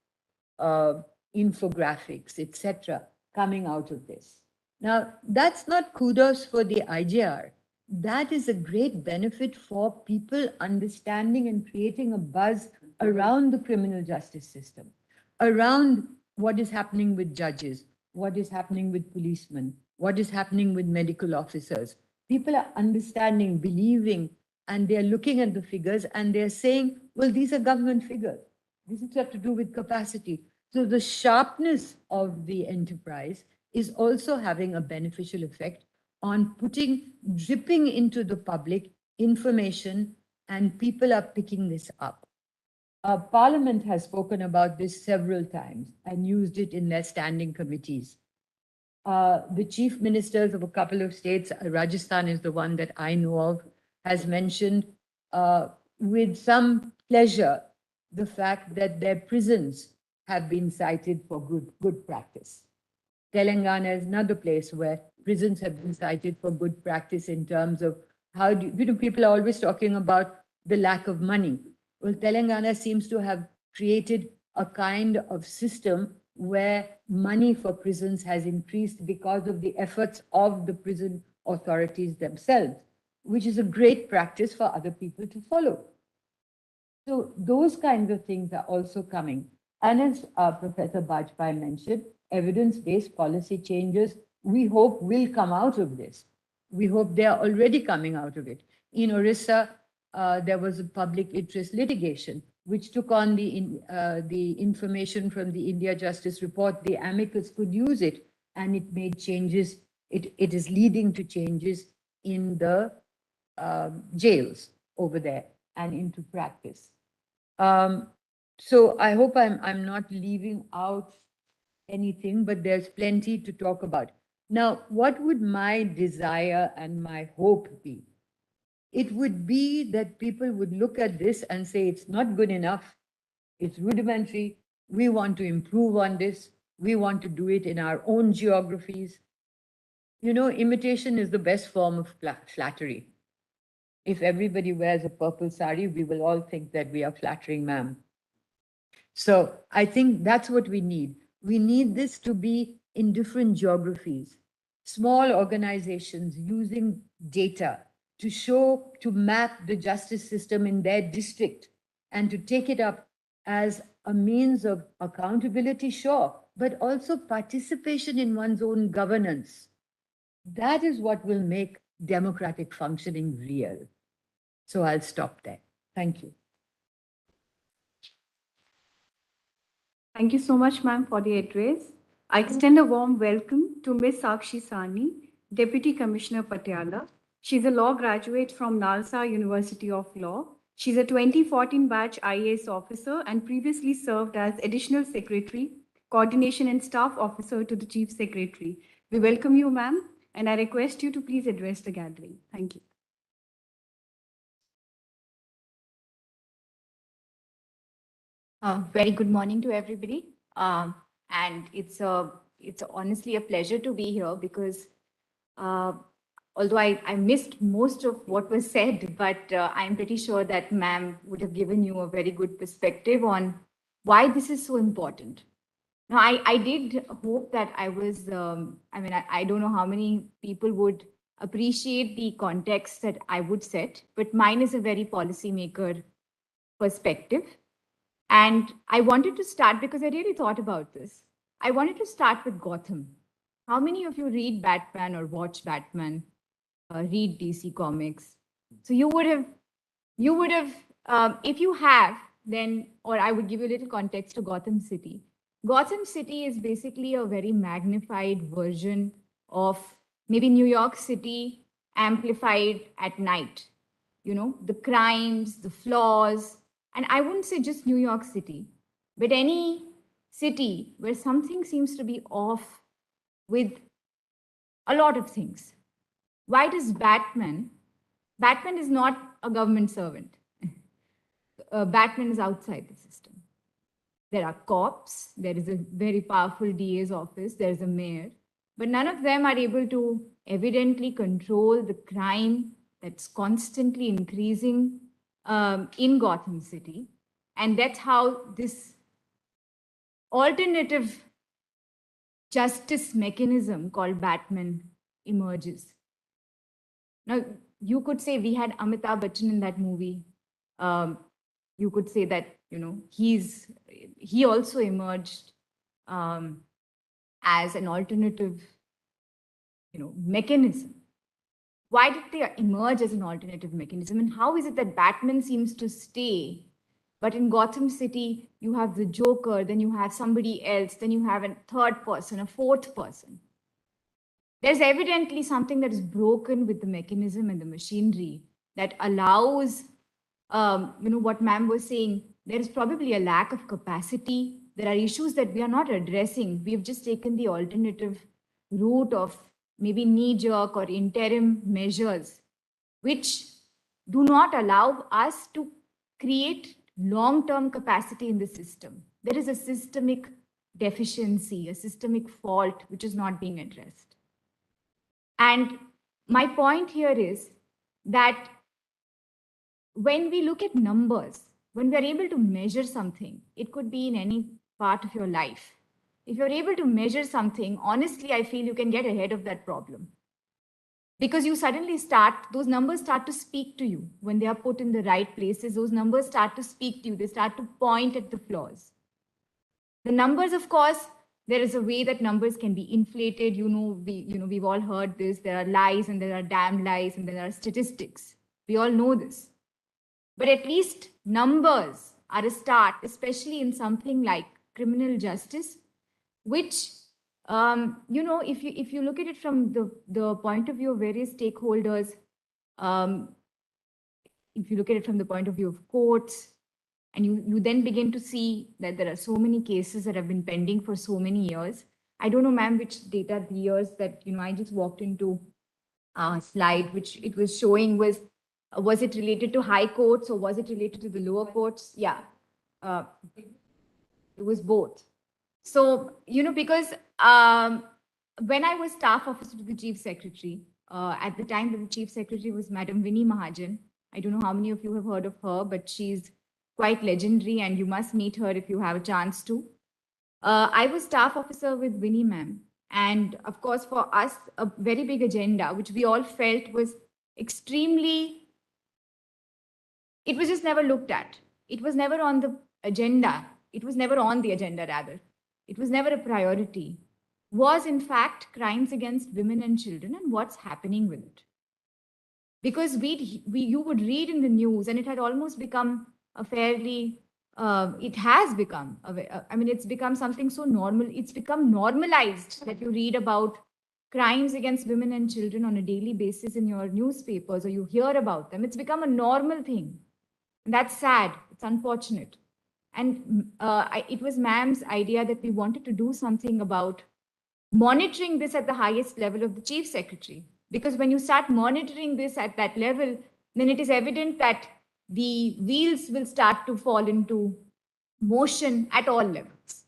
infographics, etc., coming out of this. Now, that's not kudos for the IJR. That is a great benefit for people understanding and creating a buzz around the criminal justice system, around what is happening with judges, what is happening with policemen, what is happening with medical officers. People are understanding, believing, and they're looking at the figures and they're saying, well, these are government figures. This is have to do with capacity. So the sharpness of the enterprise is also having a beneficial effect on dripping into the public information, and people are picking this up. Parliament has spoken about this several times and used it in their standing committees. The chief ministers of a couple of states, Rajasthan is the one that I know of, has mentioned with some pleasure the fact that their prisons have been cited for good practice. Telangana is another place where prisons have been cited for good practice in terms of how people are always talking about the lack of money. Well, Telangana seems to have created a kind of system where money for prisons has increased because of the efforts of the prison authorities themselves, which is a great practice for other people to follow. So those kinds of things are also coming. And as Professor Bajpai mentioned, evidence-based policy changes, we hope will come out of this. We hope they are already coming out of it. In Orissa, there was a public interest litigation, which took on the information from the India Justice Report. The amicus could use it, and it made changes. It is leading to changes in the jails over there and into practice. So I hope I'm not leaving out anything, but there's plenty to talk about. Now, what would my desire and my hope be? It would be that people would look at this and say, it's not good enough. It's rudimentary. We want to improve on this. We want to do it in our own geographies. You know, imitation is the best form of flattery. If everybody wears a purple sari, we will all think that we are flattering ma'am. So I think that's what we need. We need this to be in different geographies, small organizations using data to map the justice system in their district and to take it up as a means of accountability, sure, but also participation in one's own governance. That is what will make democratic functioning real. So I'll stop there. Thank you. Thank you so much, ma'am, for the address. I extend a warm welcome to Ms. Sakshi Sani, Deputy Commissioner Patiala. She's a law graduate from Nalsa University of Law. She's a 2014 batch IAS officer and previously served as Additional Secretary, Coordination and Staff Officer to the Chief Secretary. We welcome you, ma'am, and I request you to please address the gathering. Thank you. Very good morning to everybody. And it's honestly a pleasure to be here because although I missed most of what was said, but I'm pretty sure that ma'am would have given you a very good perspective on why this is so important. Now, I did hope that I was, I don't know how many people would appreciate the context that I would set, but mine is a very policymaker perspective. And I wanted to start because I really thought about this. I wanted to start with Gotham. How many of you read Batman or watch Batman, read DC Comics? So you would have, if you have, then, or I would give you a little context to Gotham City. Gotham City is basically a very magnified version of maybe New York City amplified at night. You know, the crimes, the flaws, and I wouldn't say just New York City, but any city where something seems to be off with a lot of things. Why does Batman is not a government servant. Batman is outside the system. There are cops, there is a very powerful DA's office, there's a mayor, but none of them are able to evidently control the crime that's constantly increasing in Gotham City. And that's how this alternative justice mechanism called Batman emerges. Now, you could say we had Amitabh Bachchan in that movie. You could say that, you know, he also emerged as an alternative, you know, mechanism. Why did they emerge as an alternative mechanism? And how is it that Batman seems to stay? But in Gotham City, you have the Joker, then you have somebody else, then you have a third person, a fourth person. There's evidently something that is broken with the mechanism and the machinery that allows, what ma'am was saying, there is probably a lack of capacity. There are issues that we are not addressing. We've just taken the alternative route of maybe knee-jerk or interim measures, which do not allow us to create long-term capacity in the system. There is a systemic deficiency, a systemic fault, which is not being addressed. And my point here is that when we look at numbers, when we are able to measure something, it could be in any part of your life. If you're able to measure something, honestly, I feel you can get ahead of that problem. Because you suddenly those numbers start to speak to you. When they are put in the right places, those numbers start to speak to you. They start to point at the flaws. The numbers, of course, there is a way that numbers can be inflated. We've all heard this. There are lies and there are damn lies and there are statistics. We all know this. But at least numbers are a start, especially in something like criminal justice, which, if you look at it from the point of view of various stakeholders, if you look at it from the point of view of courts, and you then begin to see that there are so many cases that have been pending for so many years. I don't know, ma'am, which data the years that, I just walked into a slide, which it was showing was it related to high courts or was it related to the lower courts? Yeah, it was both. So, because when I was staff officer to the chief secretary, at the time that the chief secretary was Madam Winnie Mahajan. I don't know how many of you have heard of her, but she's quite legendary and you must meet her if you have a chance to. I was staff officer with Winnie ma'am. And of course, for us, a very big agenda, which we all felt was extremely, it was just never looked at. It was never on the agenda. It was never on the agenda, rather. It was never a priority. Was in fact crimes against women and children and what's happening with it. Because you would read in the news and it had almost become a fairly, it has become, it's become something so normal. It's become normalized that you read about crimes against women and children on a daily basis in your newspapers or you hear about them. It's become a normal thing. And that's sad. It's unfortunate. And it was ma'am's idea that we wanted to do something about monitoring this at the highest level of the chief secretary. Because when you start monitoring this at that level, then it is evident that the wheels will start to fall into motion at all levels.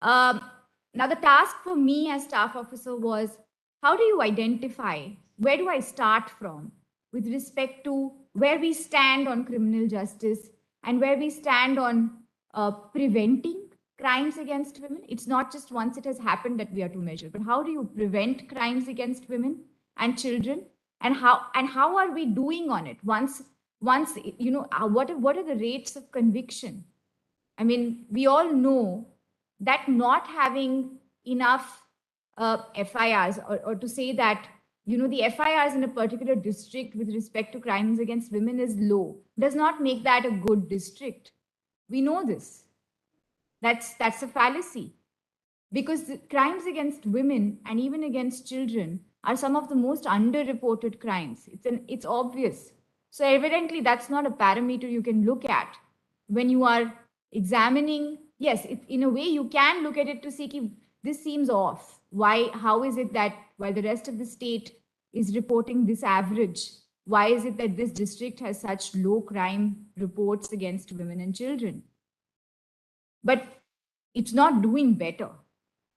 Now, the task for me as staff officer was, how do you identify, where do I start from with respect to where we stand on criminal justice and where we stand on preventing crimes against women? It's not just once it has happened that we are to measure, but how do you prevent crimes against women and children? And how are we doing on it? Once what are the rates of conviction? I mean, we all know that not having enough FIRs or to say that, the FIRs in a particular district with respect to crimes against women is low does not make that a good district. We know this. That's a fallacy, because the crimes against women and even against children are some of the most underreported crimes. It's obvious. So evidently, that's not a parameter you can look at when you are examining. Yes, in a way you can look at it to see if this seems off. Why? How is it that while the rest of the state is reporting this average, why is it that this district has such low crime reports against women and children? But it's not doing better.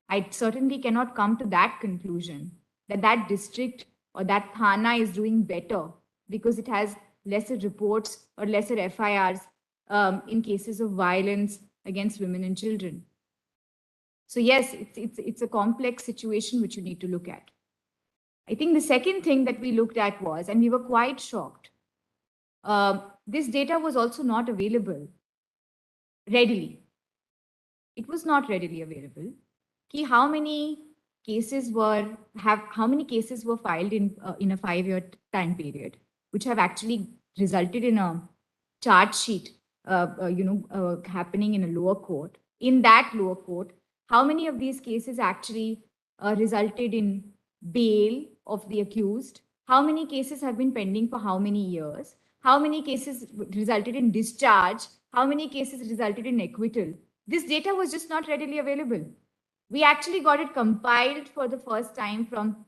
I certainly cannot come to that conclusion that that district or that thana is doing better because it has lesser reports or lesser FIRs in cases of violence against women and children. So yes, it's a complex situation which you need to look at. I think the second thing that we looked at was, and we were quite shocked, this data was also not available readily. It was not readily available. How many cases were filed in a 5-year time period, which have actually resulted in a charge sheet, happening in a lower court. In that lower court, how many of these cases actually resulted in bail of the accused, how many cases have been pending for how many years, how many cases resulted in discharge, how many cases resulted in acquittal. This data was just not readily available. We actually got it compiled for the first time from,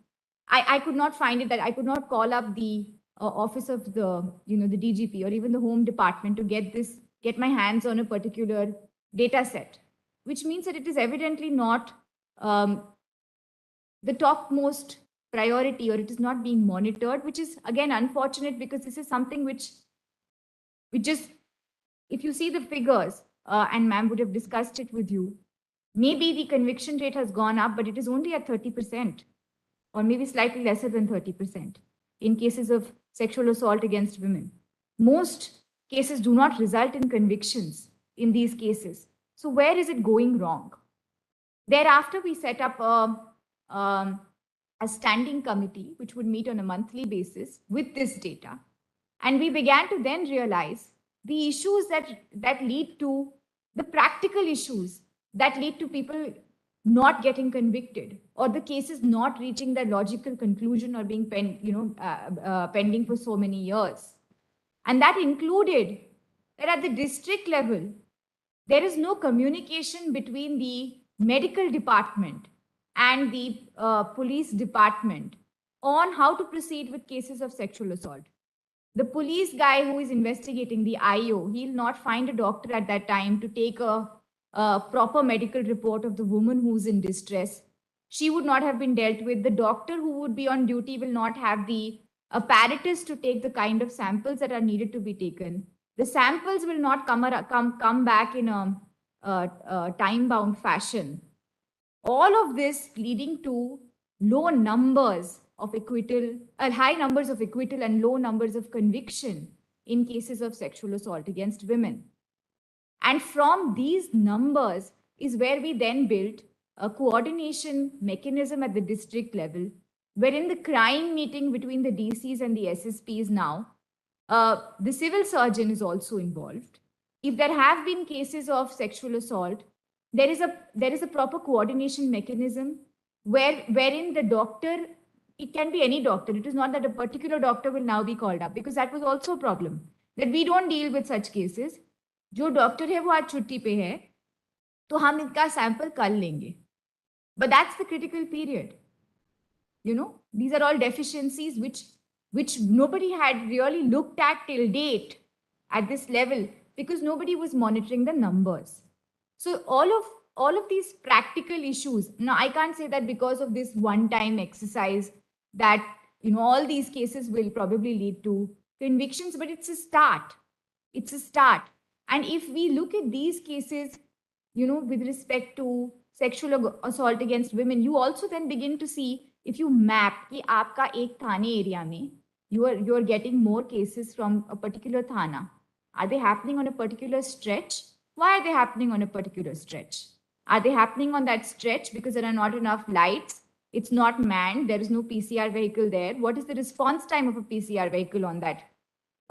I could not find it, that I could not call up the office of the, the DGP or even the Home Department to get my hands on a particular data set, which means that it is evidently not the topmost priority, or it is not being monitored, which is again unfortunate, because this is something which just, if you see the figures, and ma'am would have discussed it with you, maybe the conviction rate has gone up, but it is only at 30%, or maybe slightly lesser than 30% in cases of sexual assault against women. Most cases do not result in convictions in these cases. So where is it going wrong? Thereafter, we set up a standing committee which would meet on a monthly basis with this data. And we began to then realize the issues that lead to the practical issues that lead to people not getting convicted, or the cases not reaching their logical conclusion or being pending for so many years. And that included that at the district level, there is no communication between the medical department and the police department on how to proceed with cases of sexual assault. The police guy who is investigating, the IO, he'll not find a doctor at that time to take a proper medical report of the woman who's in distress. She would not have been dealt with. The doctor who would be on duty will not have the apparatus to take the kind of samples that are needed to be taken. The samples will not come back in a time-bound fashion. All of this leading to low numbers of acquittal, high numbers of acquittal and low numbers of conviction in cases of sexual assault against women. And from these numbers is where we then built a coordination mechanism at the district level, wherein the crime meeting between the DCs and the SSPs now, the civil surgeon is also involved. If there have been cases of sexual assault, there is a proper coordination mechanism wherein the doctor, it can be any doctor. It is not that a particular doctor will now be called up, because that was also a problem, that we don't deal with such cases. जो doctor है वो आज छुट्टी पे है, तो हम इनका सैंपल कल लेंगे. But that's the critical period. These are all deficiencies which nobody had really looked at till date at this level, because nobody was monitoring the numbers. So all of these practical issues. Now, I can't say that because of this one-time exercise that all these cases will probably lead to convictions, but it's a start. It's a start. And if we look at these cases, with respect to sexual assault against women, you also then begin to see, if you map कि आपका एक थाने area में, you are getting more cases from a particular thana. Are they happening on a particular stretch? Why are they happening on a particular stretch? Are they happening on that stretch because there are not enough lights? It's not manned. There is no PCR vehicle there. What is the response time of a PCR vehicle on that?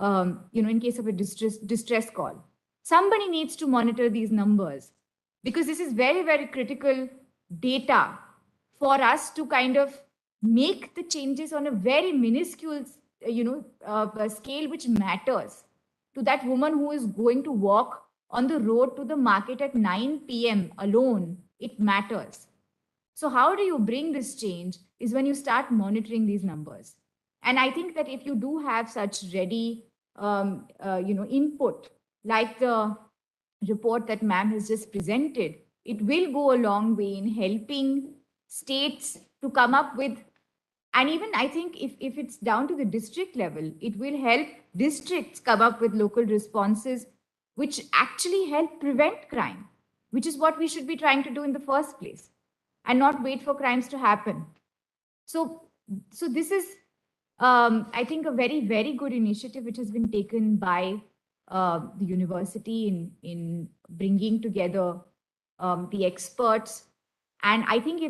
In case of a distress call. Somebody needs to monitor these numbers, because this is very, very critical data for us to kind of make the changes on a very minuscule, scale, which matters to that woman who is going to walk on the road to the market at 9 p.m. alone. It matters. So how do you bring this change is when you start monitoring these numbers. And I think that if you do have such ready, input, like the report that ma'am has just presented, it will go a long way in helping states to come up with, and even I think if it's down to the district level, it will help districts come up with local responses which actually help prevent crime, which is what we should be trying to do in the first place, and not wait for crimes to happen. So this is, I think, a very, very good initiative which has been taken by the university in bringing together the experts. And I think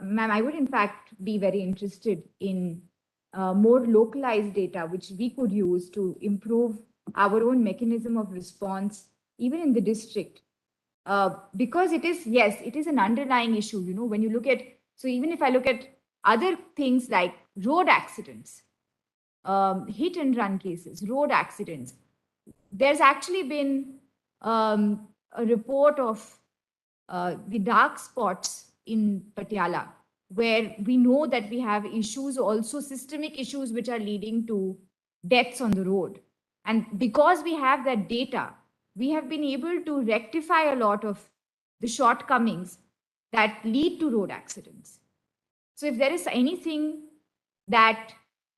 ma'am, I would in fact be very interested in more localized data, which we could use to improve our own mechanism of response, even in the district. Because it is an underlying issue, when you look at, so even if I look at other things like road accidents, hit and run cases, road accidents. There's actually been a report of the dark spots in Patiala, where we know that we have issues, also systemic issues, which are leading to deaths on the road. And because we have that data, we have been able to rectify a lot of the shortcomings that lead to road accidents. So if there is anything that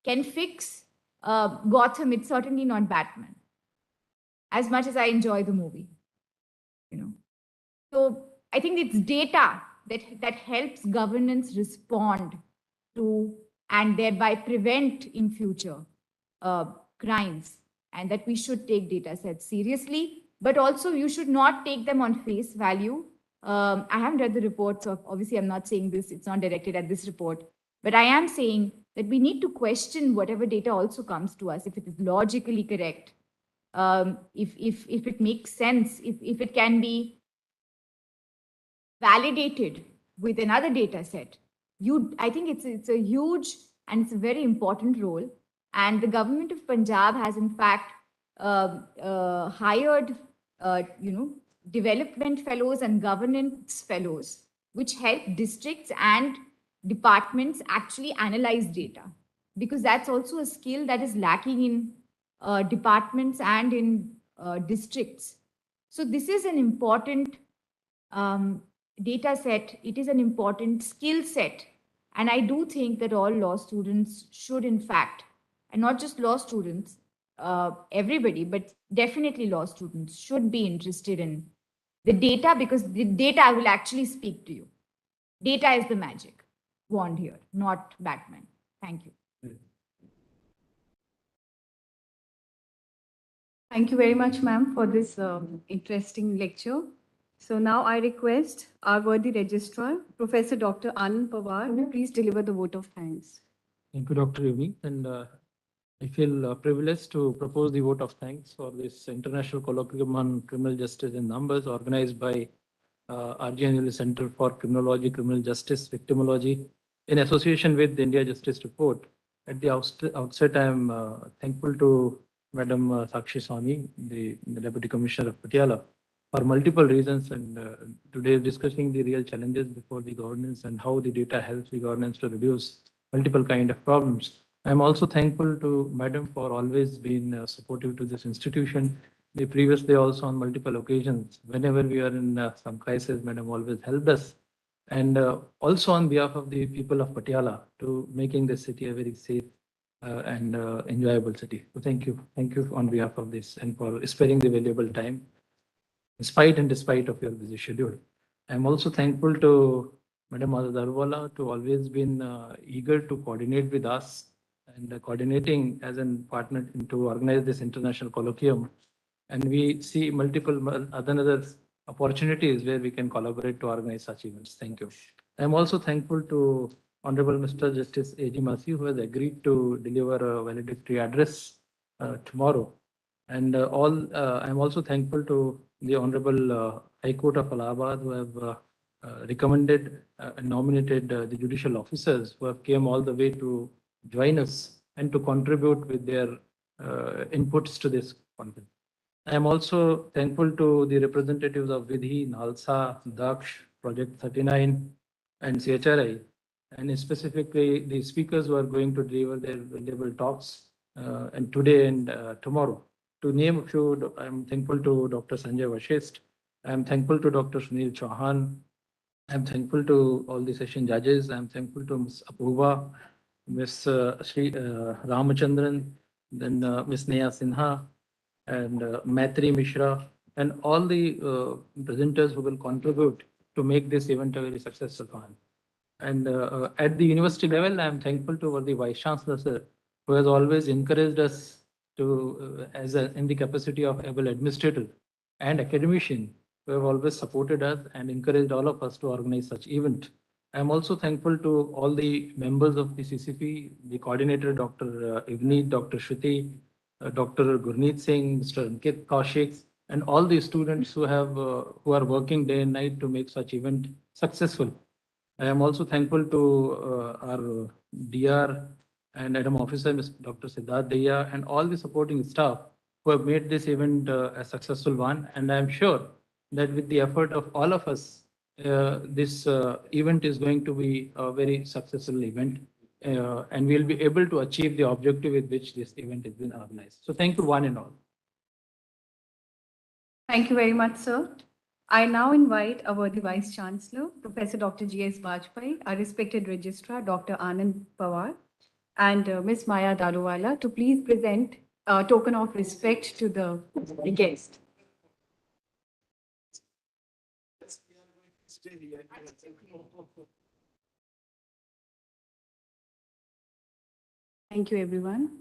can fix Gotham, it's certainly not Batman. As much as I enjoy the movie, you know. So I think it's data that helps governance respond to and thereby prevent in future crimes, and that we should take data sets seriously, but also you should not take them on face value. I haven't read the reports of, obviously I'm not saying this, it's not directed at this report, but I am saying that we need to question whatever data also comes to us, if it is logically correct, if it makes sense, if it can be validated with another data set. I think it's a huge and it's a very important role. And the government of Punjab has in fact hired, development fellows and governance fellows, which help districts and departments actually analyze data, because that's also a skill that is lacking in departments and in districts. So this is an important data set. It is an important skill set. And I do think that all law students should, in fact, and not just law students, everybody, but definitely law students should be interested in the data, because the data will actually speak to you. Data is the magic wand here, not Batman. Thank you. Thank you very much, ma'am, for this interesting lecture. So now I request our worthy registrar, Professor Dr. Anand Pawar, to please deliver the vote of thanks. Thank you, Dr. Yumi. And I feel privileged to propose the vote of thanks for this International Colloquium on Criminal Justice in Numbers, organized by RGNL Center for Criminology, Criminal Justice, Victimology, in association with the India Justice Report. At the outset, I am thankful to Madam Sakshi Swami, the Deputy Commissioner of Patiala, for multiple reasons. And today discussing the real challenges before the governance and how the data helps the governance to reduce multiple kind of problems. I'm also thankful to Madam for always being supportive to this institution. The previous day also on multiple occasions, whenever we are in some crisis, Madam always helped us. And also on behalf of the people of Patiala to making this city a very safe and enjoyable city. So thank you on behalf of this and for sparing the valuable time, in spite and despite of your busy schedule. I'm also thankful to Madam Darwala to always been eager to coordinate with us and coordinating as a partner to organize this international colloquium. And we see multiple other opportunities where we can collaborate to organize such events. Thank you. I'm also thankful to Honorable Mr. Justice A.G. Masi, who has agreed to deliver a valedictory address tomorrow. And I'm also thankful to the Honorable High Court of Allahabad, who have recommended and nominated the judicial officers who have came all the way to join us and to contribute with their inputs to this conference. I am also thankful to the representatives of Vidhi, Nalsa, Daksh, Project 39, and CHRI, and specifically the speakers who are going to deliver their valuable talks and today and tomorrow. To name a few, I'm thankful to Dr. Sanjay Vashist. I'm thankful to Dr. Sunil Chauhan. I'm thankful to all the session judges. I'm thankful to Ms. Apurva, Ms. Sri Ramachandran, then Ms. Neha Sinha, and Maitri Mishra, and all the presenters who will contribute to make this event a very successful one. And at the university level, I'm thankful to the Vice Chancellor, sir, who has always encouraged us to, in the capacity of able administrator and academician, who have always supported us and encouraged all of us to organize such event. I'm also thankful to all the members of the CCP, the coordinator, Dr. Ivni, Dr. Shruti, Dr. Gurneet Singh, Mr. Ankit Kaushik, and all the students who are working day and night to make such event successful. I am also thankful to our DR and Adam Officer, Mr. Dr. Siddharth Daya, and all the supporting staff who have made this event a successful one. And I am sure that with the effort of all of us, this event is going to be a very successful event. And we'll be able to achieve the objective with which this event has been organized. So thank you one and all. Thank you very much, sir. I now invite our worthy Vice Chancellor, Professor Dr. G.S. Bajpai, our respected Registrar, Dr. Anand Pawar, and Ms. Maya Daruwala to please present a token of respect to the guest. Thank you, everyone.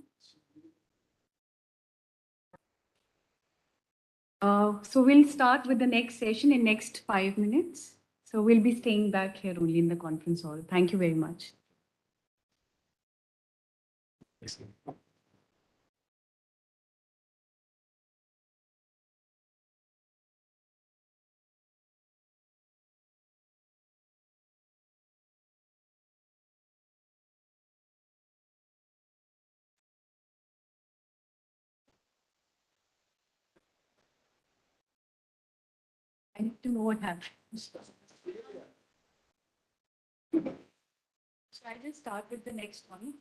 So we'll start with the next session in next 5 minutes. So we'll be staying back here only in the conference hall. Thank you very much. I need to know what happened. Should I just start with the next one?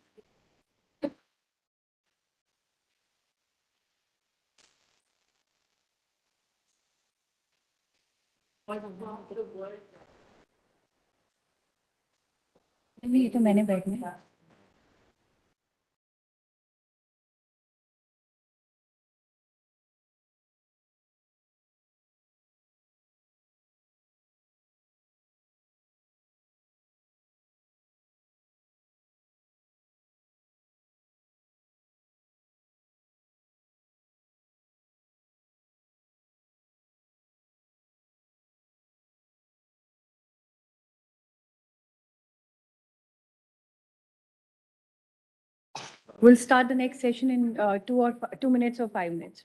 नहीं, ये तो मैंने बैठना है। We'll start the next session in 2 minutes or 5 minutes.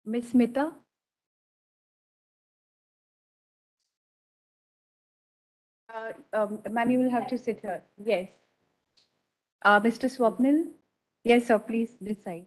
Miss Smita? Ma'am, you will have to sit here. Yes. Mr. Swapnil? Yes, sir, please, this side.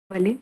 Vale.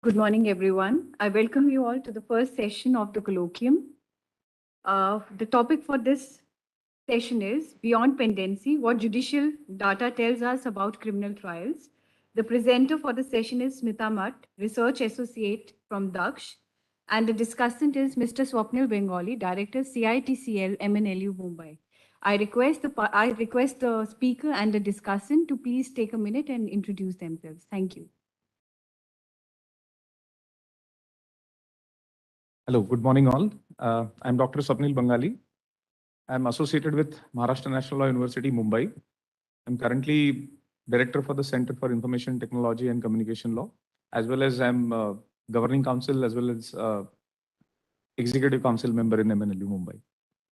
Good morning, everyone. I welcome you all to the first session of the colloquium. The topic for this session is Beyond Pendency, What Judicial Data Tells Us About Criminal Trials. The presenter for the session is Smita Mutt, Research Associate from Daksh, and the discussant is Mr. Swapnil Bengali, Director, CITCL, MNLU, Mumbai. I request the speaker and the discussant to please take a minute and introduce themselves. Thank you. Hello, good morning all. I'm Dr. Swapnil Bengali. I'm associated with Maharashtra National Law University, Mumbai. I'm currently Director for the Center for Information Technology and Communication Law, as well as I'm Governing Council as well as Executive Council member in MNLU, Mumbai.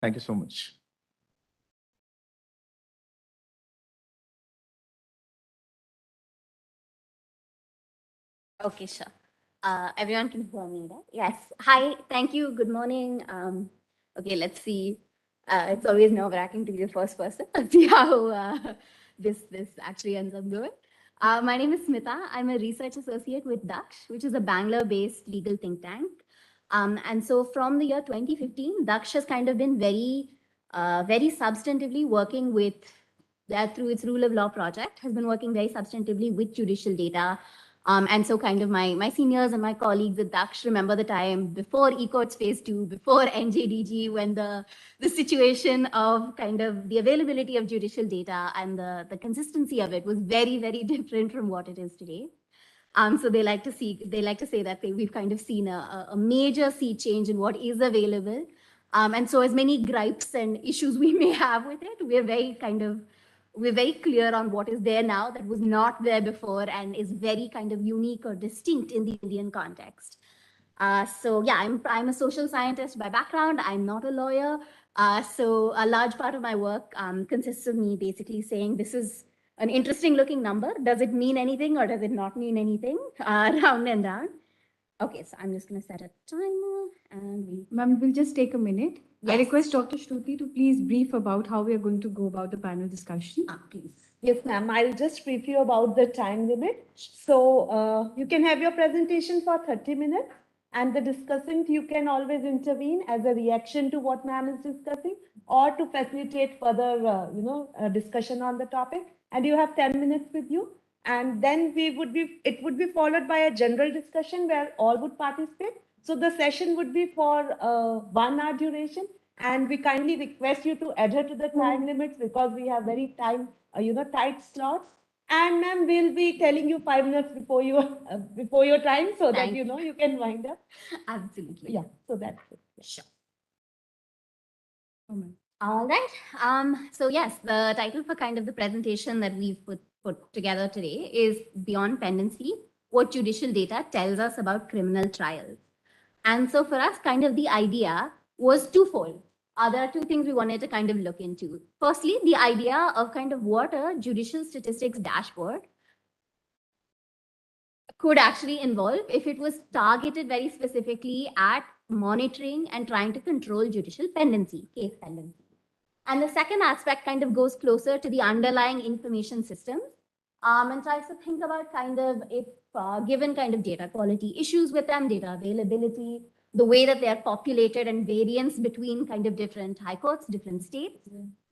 Thank you so much. Okay, sure. Everyone can hear me, right? Yes. Hi, thank you. Good morning. Okay, let's see. It's always nerve-wracking to be the first person. Let's see how this actually ends up going. My name is Smita. I'm a research associate with Daksh, which is a Bangalore-based legal think tank. And so from the year 2015, Daksh has kind of been very substantively working with, through its rule of law project, has been working very substantively with judicial data. And so kind of my seniors and my colleagues at Daksh remember the time before eCourts phase 2, before NJDG, when the situation of kind of the availability of judicial data and the consistency of it was very, very different from what it is today. So they like to say that we've kind of seen a major sea change in what is available. And so as many gripes and issues we may have with it, we're very clear on what is there now that was not there before and is very kind of unique or distinct in the Indian context. So yeah, I'm a social scientist by background. I'm not a lawyer. So a large part of my work consists of me basically saying this is an interesting looking number. Does it mean anything or does it not mean anything? Round and round. Okay, so I'm just going to set a timer and Ma'am, we'll just take a minute. I Yes. request Dr. Shruti to please brief about how we are going to go about the panel discussion. please. Yes, ma'am. I'll just brief you about the time limit. So you can have your presentation for 30 minutes and the discussant, you can always intervene as a reaction to what ma'am is discussing or to facilitate further, discussion on the topic. And you have 10 minutes with you. And then it would be followed by a general discussion where all would participate. So the session would be for 1 hour duration. And we kindly request you to adhere to the time limits because we have very tight slots. And ma'am, we'll be telling you 5 minutes before your time so that Thank you can wind up. Absolutely. Yeah, so that's it. Sure. Oh, ma'am. All right. So yes, the title for kind of the presentation that we've put together today is Beyond Pendency, What Judicial Data Tells Us About Criminal Trials. And so for us, kind of the idea was twofold. There are two things we wanted to kind of look into. Firstly, the idea of kind of what a judicial statistics dashboard could actually involve if it was targeted very specifically at monitoring and trying to control judicial pendency, case pendency. And the second aspect kind of goes closer to the underlying information systems and tries to think about kind of if given kind of data quality issues with them, data availability, the way that they are populated and variance between kind of different high courts, different states.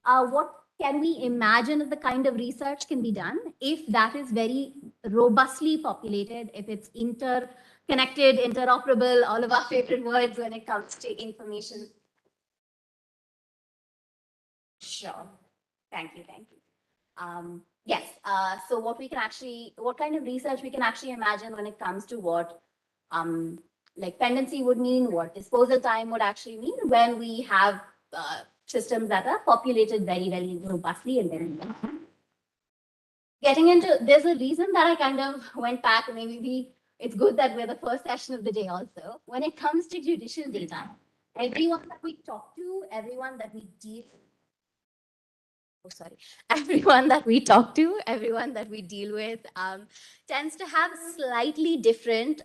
What can we imagine of the kind of research can be done if that is very robustly populated, if it's interconnected, interoperable, all of our favorite words when it comes to information. Sure. Thank you. Yes. So what kind of research we can actually imagine when it comes to what like pendency would mean, what disposal time would actually mean when we have systems that are populated very, very robustly and then getting into, there's a reason that I kind of went back, and maybe it's good that we're the first session of the day also. When it comes to judicial data, everyone that we talk to, everyone that we deal everyone that we talk to, everyone that we deal with tends to have slightly different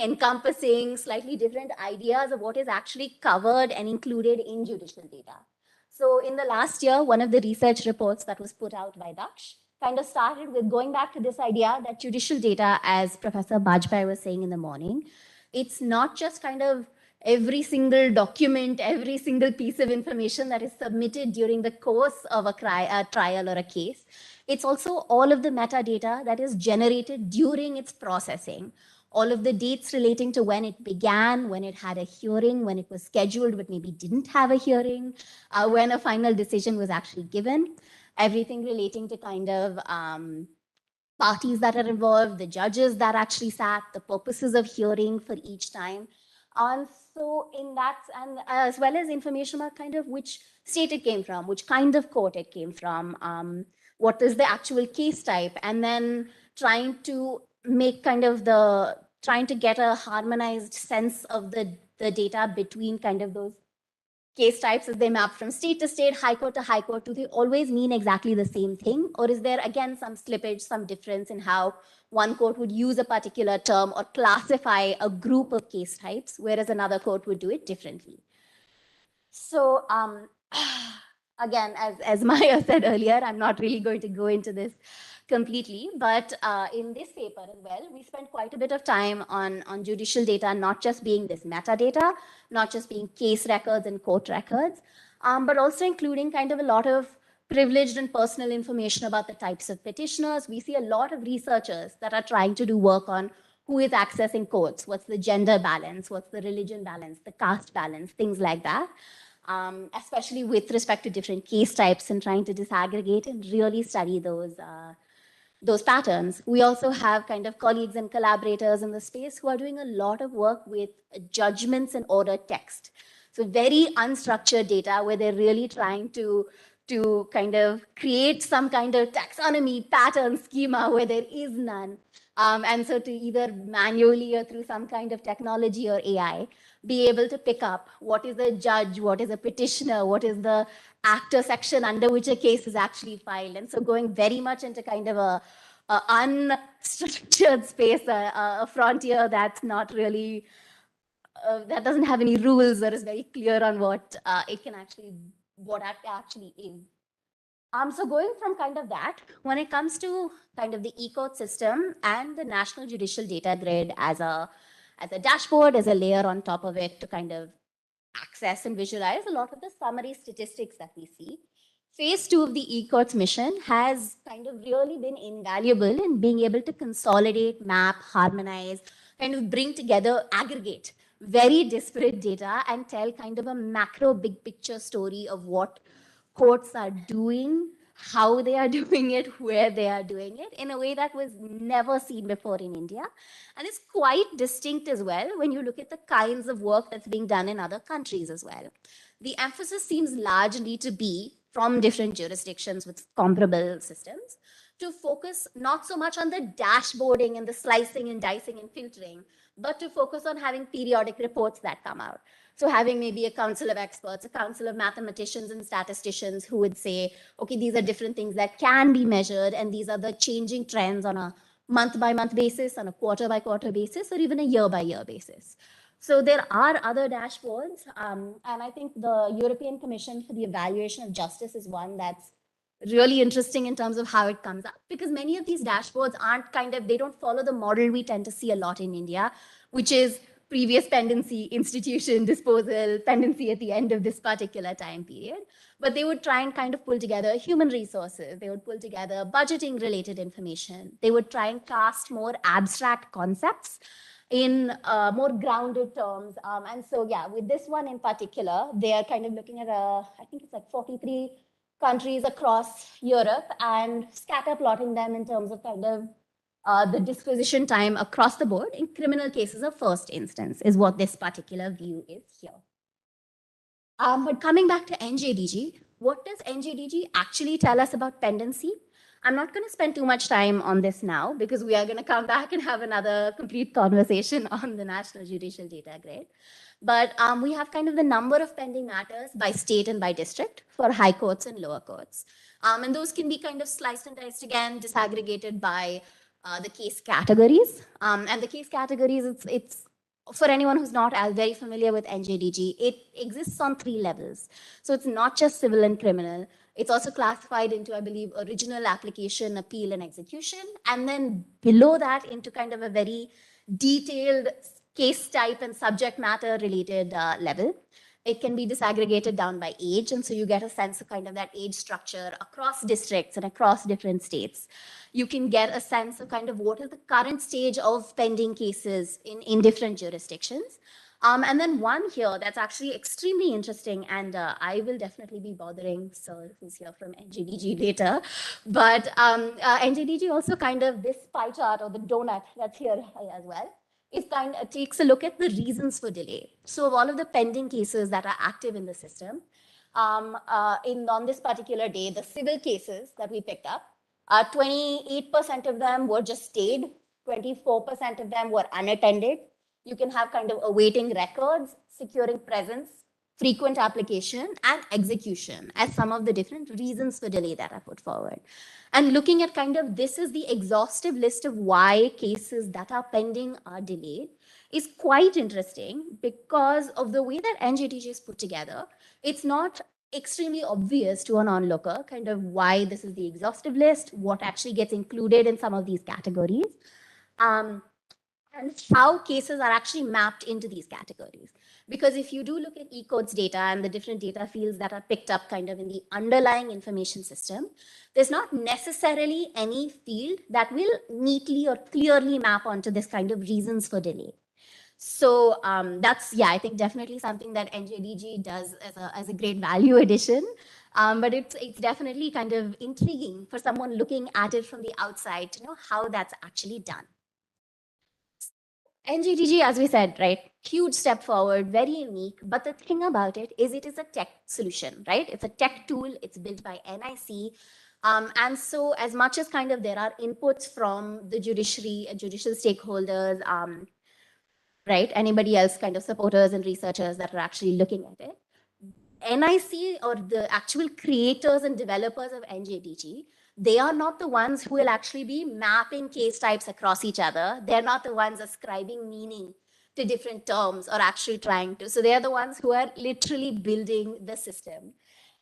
encompassing, slightly different ideas of what is actually covered and included in judicial data. So in the last year, one of the research reports that was put out by Daksh kind of started with going back to this idea that judicial data, as Professor Bajpai was saying in the morning, it's not just kind of every single document, every single piece of information that is submitted during the course of a trial or a case. It's also all of the metadata that is generated during its processing, all of the dates relating to when it began, when it had a hearing, when it was scheduled but maybe didn't have a hearing, when a final decision was actually given, everything relating to kind of parties that are involved, the judges that actually sat, the purposes of hearing for each time. And so in that, and as well as information about kind of which state it came from, which kind of court it came from, what is the actual case type, and then trying to make kind of trying to get a harmonized sense of the data between kind of those case types as they map from state to state, high court to high court. Do they always mean exactly the same thing? Or is there, again, some slippage, some difference in how one court would use a particular term or classify a group of case types, whereas another court would do it differently? So again, as Maya said earlier, I'm not really going to go into this completely, but in this paper as well, we spent quite a bit of time on judicial data, not just being this metadata, not just being case records and court records, but also including kind of a lot of privileged and personal information about the types of petitioners. We see a lot of researchers that are trying to do work on who is accessing courts, what's the gender balance, what's the religion balance, the caste balance, things like that. Especially with respect to different case types and trying to disaggregate and really study those patterns. We also have kind of colleagues and collaborators in the space who are doing a lot of work with judgments and order text. So very unstructured data where they're really trying to kind of create some kind of taxonomy pattern schema where there is none. And so to either manually or through some kind of technology or AI, be able to pick up what is a judge, what is a petitioner, what is the actor section under which a case is actually filed. And so going very much into kind of a unstructured space, a frontier that's not really, that doesn't have any rules or is very clear on what it can actually, what it actually is. So going from kind of that, when it comes to kind of the e-court system and the National Judicial Data Grid as a dashboard, as a layer on top of it to kind of access and visualize a lot of the summary statistics that we see. Phase 2 of the e-courts mission has kind of really been invaluable in being able to consolidate, map, harmonize, kind of bring together, aggregate very disparate data and tell kind of a macro big picture story of what courts are doing, how they are doing it, where they are doing it in a way that was never seen before in India. And it's quite distinct as well when you look at the kinds of work that's being done in other countries as well. The emphasis seems largely to be from different jurisdictions with comparable systems to focus not so much on the dashboarding and the slicing and dicing and filtering, but to focus on having periodic reports that come out. So having maybe a council of experts, a council of mathematicians and statisticians who would say, okay, these are different things that can be measured and these are the changing trends on a month-by-month basis, on a quarter-by-quarter basis, or even a year-by-year basis. So there are other dashboards, and I think the European Commission for the Evaluation of Justice is one that's really interesting in terms of how it comes up, because many of these dashboards they don't follow the model we tend to see a lot in India, which is previous pendency, institution, disposal, pendency at the end of this particular time period. But they would try and kind of pull together human resources. They would pull together budgeting related information. They would try and cast more abstract concepts in more grounded terms. And so, yeah, with this one in particular, they are kind of looking at, I think it's like 43 countries across Europe and scatter plotting them in terms of kind of the disposition time across the board in criminal cases of first instance is what this particular view is here. But coming back to NJDG, what does NJDG actually tell us about pendency? I'm not going to spend too much time on this now because we are going to come back and have another complete conversation on the National Judicial Data Grid. But we have kind of the number of pending matters by state and by district for high courts and lower courts. And those can be kind of sliced and diced again, disaggregated by the case categories. And the case categories, it's for anyone who's not as very familiar with NJDG, it exists on 3 levels. So it's not just civil and criminal. It's also classified into, I believe, original, application, appeal, and execution. And then below that into kind of a very detailed case type and subject matter related level. It can be disaggregated down by age. And so you get a sense of kind of that age structure across districts and across different states. You can get a sense of kind of what is the current stage of pending cases in different jurisdictions. And then one here that's actually extremely interesting, and I will definitely be bothering Sir, who's here from NJDG later. But NJDG also kind of, this pie chart or the donut that's here as well, it kind of takes a look at the reasons for delay. So of all of the pending cases that are active in the system, on this particular day, the civil cases that we picked up, 28% of them were just stayed, 24% of them were unattended. You can have kind of awaiting records, securing presence, frequent application, and execution as some of the different reasons for delay that are put forward. And looking at kind of, this is the exhaustive list of why cases that are pending are delayed is quite interesting because of the way that NJDG is put together. It's not extremely obvious to an onlooker kind of why this is the exhaustive list, what actually gets included in some of these categories, and how cases are actually mapped into these categories. Because if you do look at eCode's data and the different data fields that are picked up kind of in the underlying information system, there's not necessarily any field that will neatly or clearly map onto this kind of reasons for delay. So that's, yeah, I think definitely something that NJDG does as a great value addition. But it's definitely kind of intriguing for someone looking at it from the outside to know how that's actually done. NJDG, as we said, right, huge step forward, very unique. But the thing about it is a tech solution, right? It's a tech tool. It's built by NIC. And so as much as kind of there are inputs from the judiciary and judicial stakeholders, right, anybody else kind of supporters and researchers that are actually looking at it, NIC or the actual creators and developers of NJDG, they are not the ones who will actually be mapping case types across each other. They're not the ones ascribing meaning to different terms or actually trying to. So they're the ones who are literally building the system.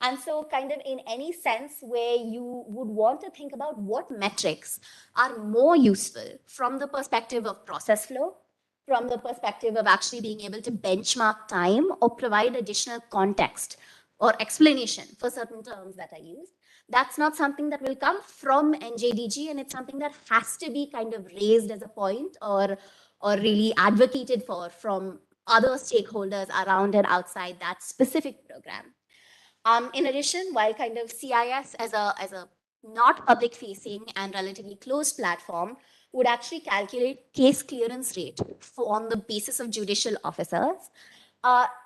And so kind of in any sense where you would want to think about what metrics are more useful from the perspective of process flow, from the perspective of actually being able to benchmark time or provide additional context or explanation for certain terms that are used. That's not something that will come from NJDG, and it's something that has to be kind of raised as a point or really advocated for from other stakeholders around and outside that specific program. In addition, while kind of CIS as a not public facing and relatively closed platform would actually calculate case clearance rate on the basis of judicial officers,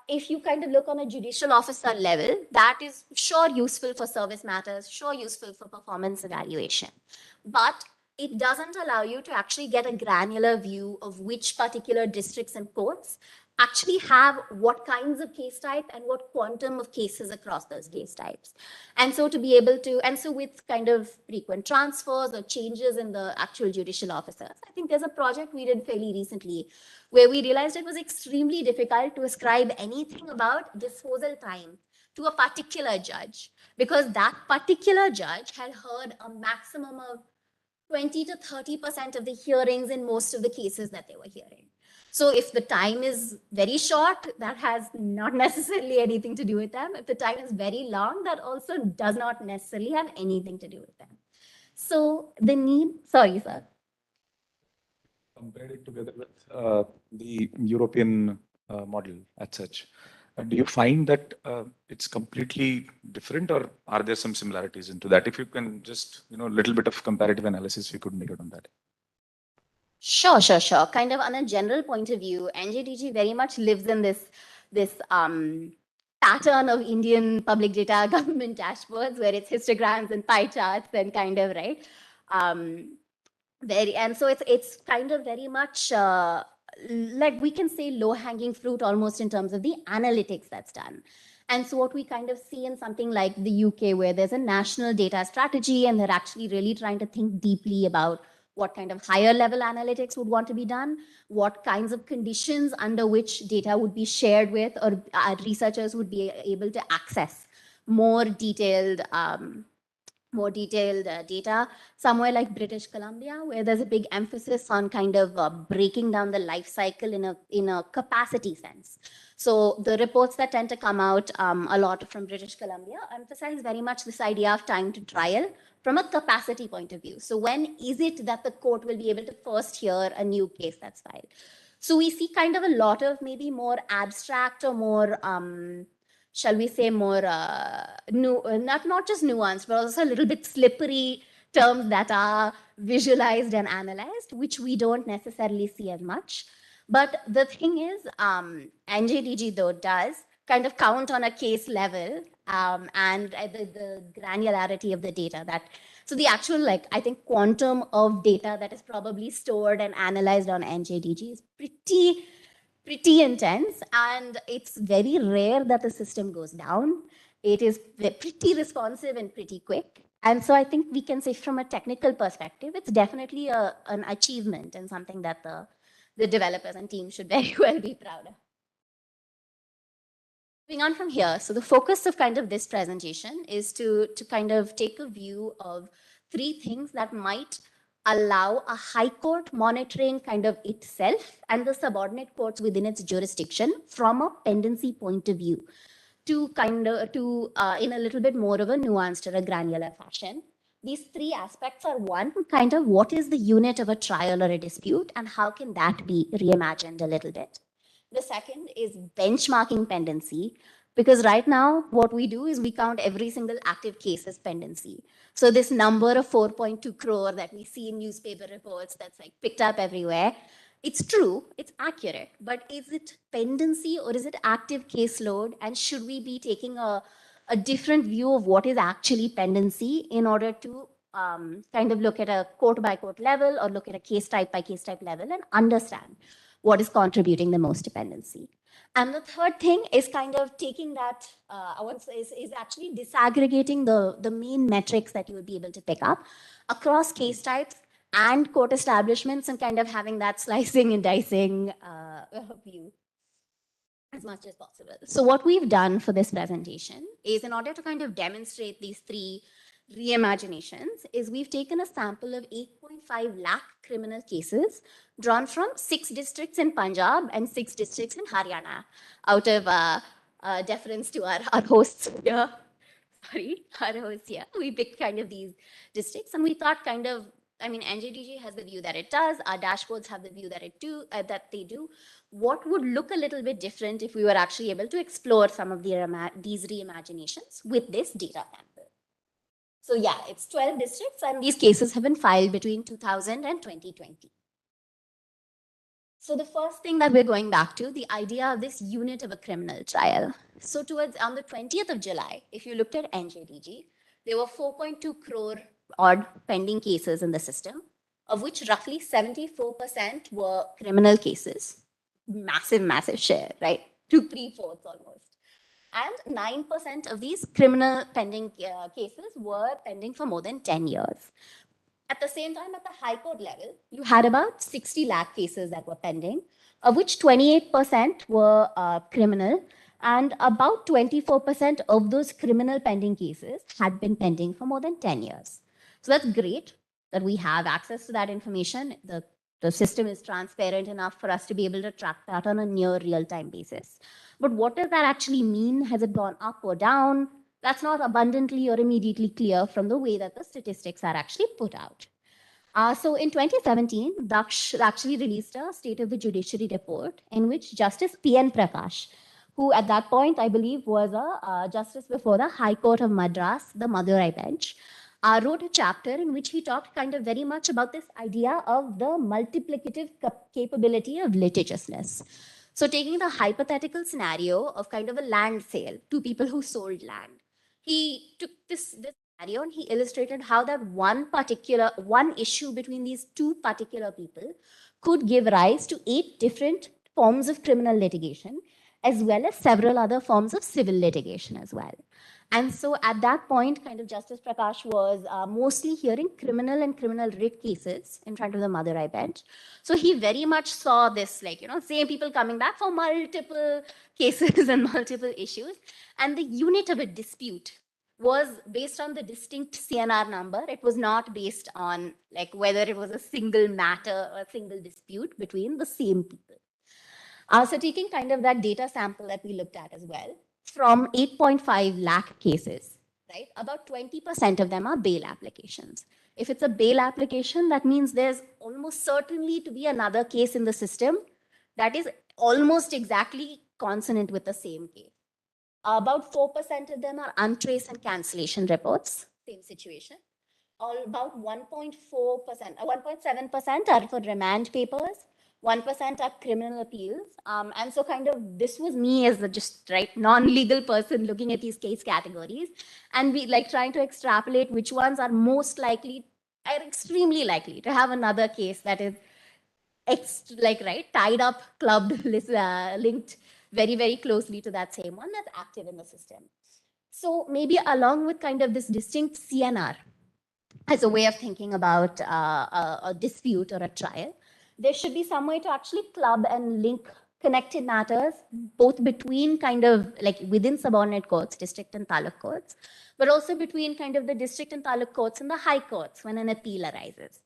if you kind of look on a judicial officer level, that is sure useful for service matters, sure useful for performance evaluation. But it doesn't allow you to actually get a granular view of which particular districts and courts actually have what kinds of case type and what quantum of cases across those case types. And so to be able to, and so with kind of frequent transfers or changes in the actual judicial officers, I think there's a project we did fairly recently where we realized it was extremely difficult to ascribe anything about disposal time to a particular judge, because that particular judge had heard a maximum of 20 to 30% of the hearings in most of the cases that they were hearing. So if the time is very short, that has not necessarily anything to do with them. If the time is very long, that also does not necessarily have anything to do with them. So the need, sorry, sir. Compared it together with the European model as such. Do you find that it's completely different, or are there some similarities into that? If you can just, a little bit of comparative analysis, we could make it on that. Sure. Kind of on a general point of view, NJDG very much lives in this pattern of Indian public data government dashboards where it's histograms and pie charts and kind of, right? And so it's kind of very much like we can say low-hanging fruit almost in terms of the analytics that's done. And so what we kind of see in something like the UK, where there's a national data strategy and they're actually really trying to think deeply about what kind of higher level analytics would want to be done, what kinds of conditions under which data would be shared with, or researchers would be able to access more detailed data. Somewhere like British Columbia, where there's a big emphasis on kind of breaking down the life cycle in a capacity sense. So the reports that tend to come out a lot from British Columbia emphasize very much this idea of time to trial from a capacity point of view. So when is it that the court will be able to first hear a new case that's filed? So we see kind of a lot of maybe more abstract or more shall we say more not just nuanced, but also a little bit slippery terms that are visualized and analyzed, which we don't necessarily see as much. But the thing is, NJDG though does kind of count on a case level and the granularity of the data that, so the actual, I think quantum of data that is probably stored and analyzed on NJDG is pretty intense, and it's very rare that the system goes down. It is pretty responsive and pretty quick. And so I think we can say from a technical perspective, it's definitely an achievement and something that the developers and teams should very well be proud of. Moving on from here, so the focus of kind of this presentation is to kind of take a view of three things that might allow a high court monitoring kind of itself and the subordinate courts within its jurisdiction from a pendency point of view to kind of in a little bit more of a nuanced or a granular fashion. These three aspects are: one, kind of what is the unit of a trial or a dispute and how can that be reimagined a little bit. The second is benchmarking pendency, because right now what we do is we count every single active case as pendency. So this number of 4.2 crore that we see in newspaper reports that's like picked up everywhere, it's true, it's accurate, but is it pendency or is it active caseload? And should we be taking a different view of what is actually pendency in order to kind of look at a court by court level or look at a case type by case type level and understand what is contributing the most dependency. And the third thing is kind of taking that, I would say, is actually disaggregating the main metrics that you will be able to pick up across case types and court establishments and kind of having that slicing and dicing view as much as possible. So what we've done for this presentation is, in order to kind of demonstrate these three reimaginations, is we've taken a sample of 8.5 lakh criminal cases drawn from 6 districts in Punjab and 6 districts in Haryana, out of deference to our hosts here. Sorry, our hosts here. We picked kind of these districts and we thought kind of, I mean, NJDG has the view that it does, our dashboards have the view that that they do. What would look a little bit different if we were actually able to explore some of these reimaginations with this data sample? So yeah, it's 12 districts and these cases have been filed between 2000 and 2020. So the first thing that we're going back to, the idea of this unit of a criminal trial. So on the 20th of July, if you looked at NJDG, there were 4.2 crore odd pending cases in the system. of which roughly 74% were criminal cases. Massive, massive share, right? 3/4 almost. And 9% of these criminal pending cases were pending for more than 10 years. At the same time, at the High Court level, you had about 60 lakh cases that were pending, of which 28% were criminal, and about 24% of those criminal pending cases had been pending for more than 10 years. So that's great that we have access to that information. The system is transparent enough for us to be able to track that on a near real-time basis. But what does that actually mean? Has it gone up or down? That's not abundantly or immediately clear from the way that the statistics are actually put out. So in 2017, Daksh actually released a State of the Judiciary report in which Justice P.N. Prakash, who at that point, I believe, was a justice before the High Court of Madras, the Madurai bench, wrote a chapter in which he talked kind of very much about this idea of the multiplicative capability of litigiousness. So taking the hypothetical scenario of kind of a land sale, two people who sold land, he took this scenario and he illustrated how that one issue between these two particular people could give rise to 8 different forms of criminal litigation, as well as several other forms of civil litigation as well. And so at that point, kind of Justice Prakash was mostly hearing criminal and criminal writ cases in front of the Madurai bench. So he very much saw this, like, same people coming back for multiple cases and multiple issues. And the unit of a dispute was based on the distinct CNR number. It was not based on like whether it was a single matter or a single dispute between the same people. So taking kind of that data sample that we looked at as well, from 8.5 lakh cases, right? About 20% of them are bail applications. If it's a bail application, that means there's almost certainly to be another case in the system that is almost exactly consonant with the same case. About 4% of them are untraced and cancellation reports, same situation. About 1.4%, 1.7% are for remand papers, 1% are criminal appeals. And so kind of this was me as a just non-legal person looking at these case categories, and we like trying to extrapolate which ones are most likely, are extremely likely to have another case that is tied up, clubbed, linked very, very closely to that same one that's active in the system. So maybe along with kind of this distinct CNR as a way of thinking about a dispute or a trial, there should be some way to actually club and link connected matters, both between kind of like within subordinate courts, district and taluk courts, but also between kind of the district and taluk courts and the high courts when an appeal arises.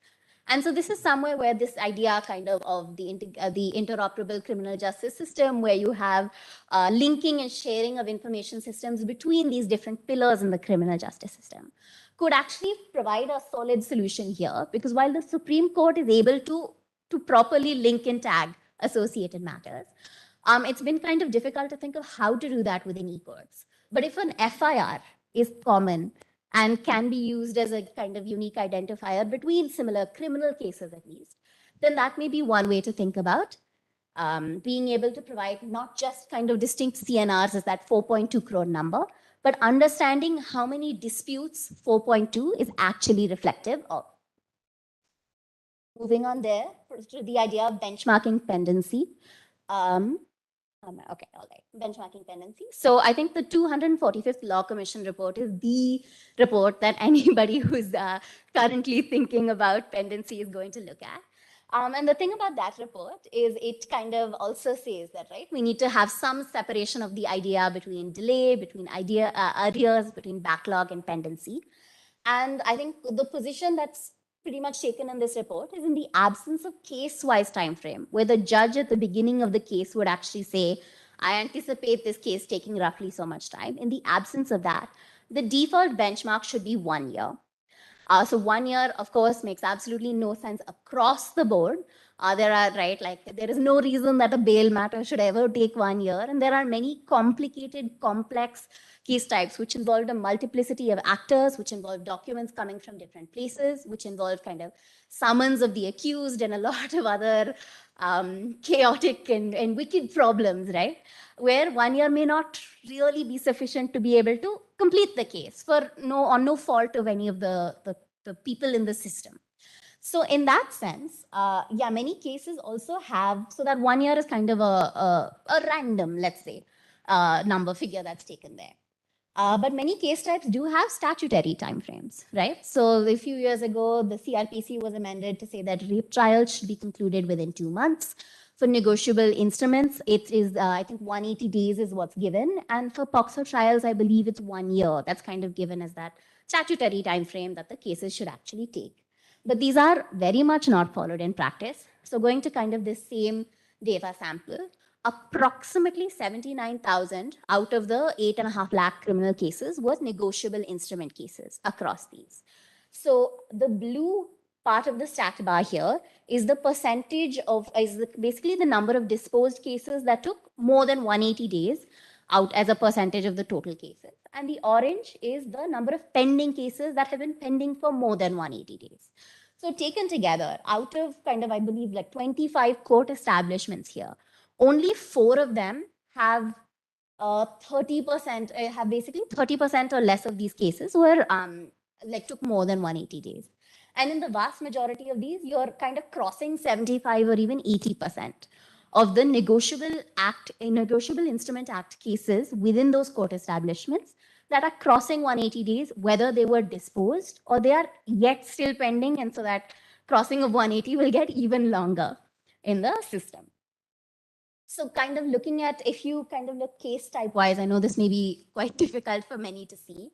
And so this is somewhere where this idea kind of the interoperable criminal justice system, where you have linking and sharing of information systems between these different pillars in the criminal justice system, could actually provide a solid solution here. Because while the Supreme Court is able to properly link and tag associated matters, it's been kind of difficult to think of how to do that within e-courts. But if an FIR is common and can be used as a kind of unique identifier between similar criminal cases at least, then that may be one way to think about being able to provide not just kind of distinct CNRs as that 4.2 crore number, but understanding how many disputes 4.2 is actually reflective of. Moving on there to the idea of benchmarking pendency. Okay, all right, benchmarking pendency. So I think the 245th Law Commission report is the report that anybody who's currently thinking about pendency is going to look at. And the thing about that report is it kind of also says that, right, we need to have some separation of the idea between delay, between arrears, between backlog and pendency. And I think the position that's pretty much taken in this report is in the absence of case-wise time frame, where the judge at the beginning of the case would actually say, I anticipate this case taking roughly so much time. In the absence of that, the default benchmark should be 1 year. So 1 year, of course, makes absolutely no sense across the board. There is no reason that a bail matter should ever take 1 year. And there are many complicated, complex case types, which involved a multiplicity of actors, which involve documents coming from different places, which involve kind of summons of the accused and a lot of other chaotic and wicked problems, right? Where 1 year may not really be sufficient to be able to complete the case on no fault of any of the people in the system. So in that sense, yeah, many cases also have, so that 1 year is kind of a random, let's say, number figure that's taken there. But many case types do have statutory timeframes, right? So a few years ago, the CRPC was amended to say that rape trials should be concluded within 2 months. For negotiable instruments, it is, I think 180 days is what's given. And for POCSO trials, I believe it's 1 year. That's kind of given as that statutory timeframe that the cases should actually take. But these are very much not followed in practice. So going to kind of this same data sample, approximately 79,000 out of the 8.5 lakh criminal cases were negotiable instrument cases across these. So the blue part of the stat bar here is the percentage of, basically the number of disposed cases that took more than 180 days out as a percentage of the total cases. And the orange is the number of pending cases that have been pending for more than 180 days. So taken together, out of kind of, I believe, like 25 court establishments here, only 4 of them have 30%, have basically 30% or less of these cases were like took more than 180 days. And in the vast majority of these, you're kind of crossing 75 or even 80% of the negotiable instrument act cases within those court establishments that are crossing 180 days, whether they were disposed or they are yet still pending. And so that crossing of 180 will get even longer in the system. So kind of looking at, if you kind of look case type wise, I know this may be quite difficult for many to see,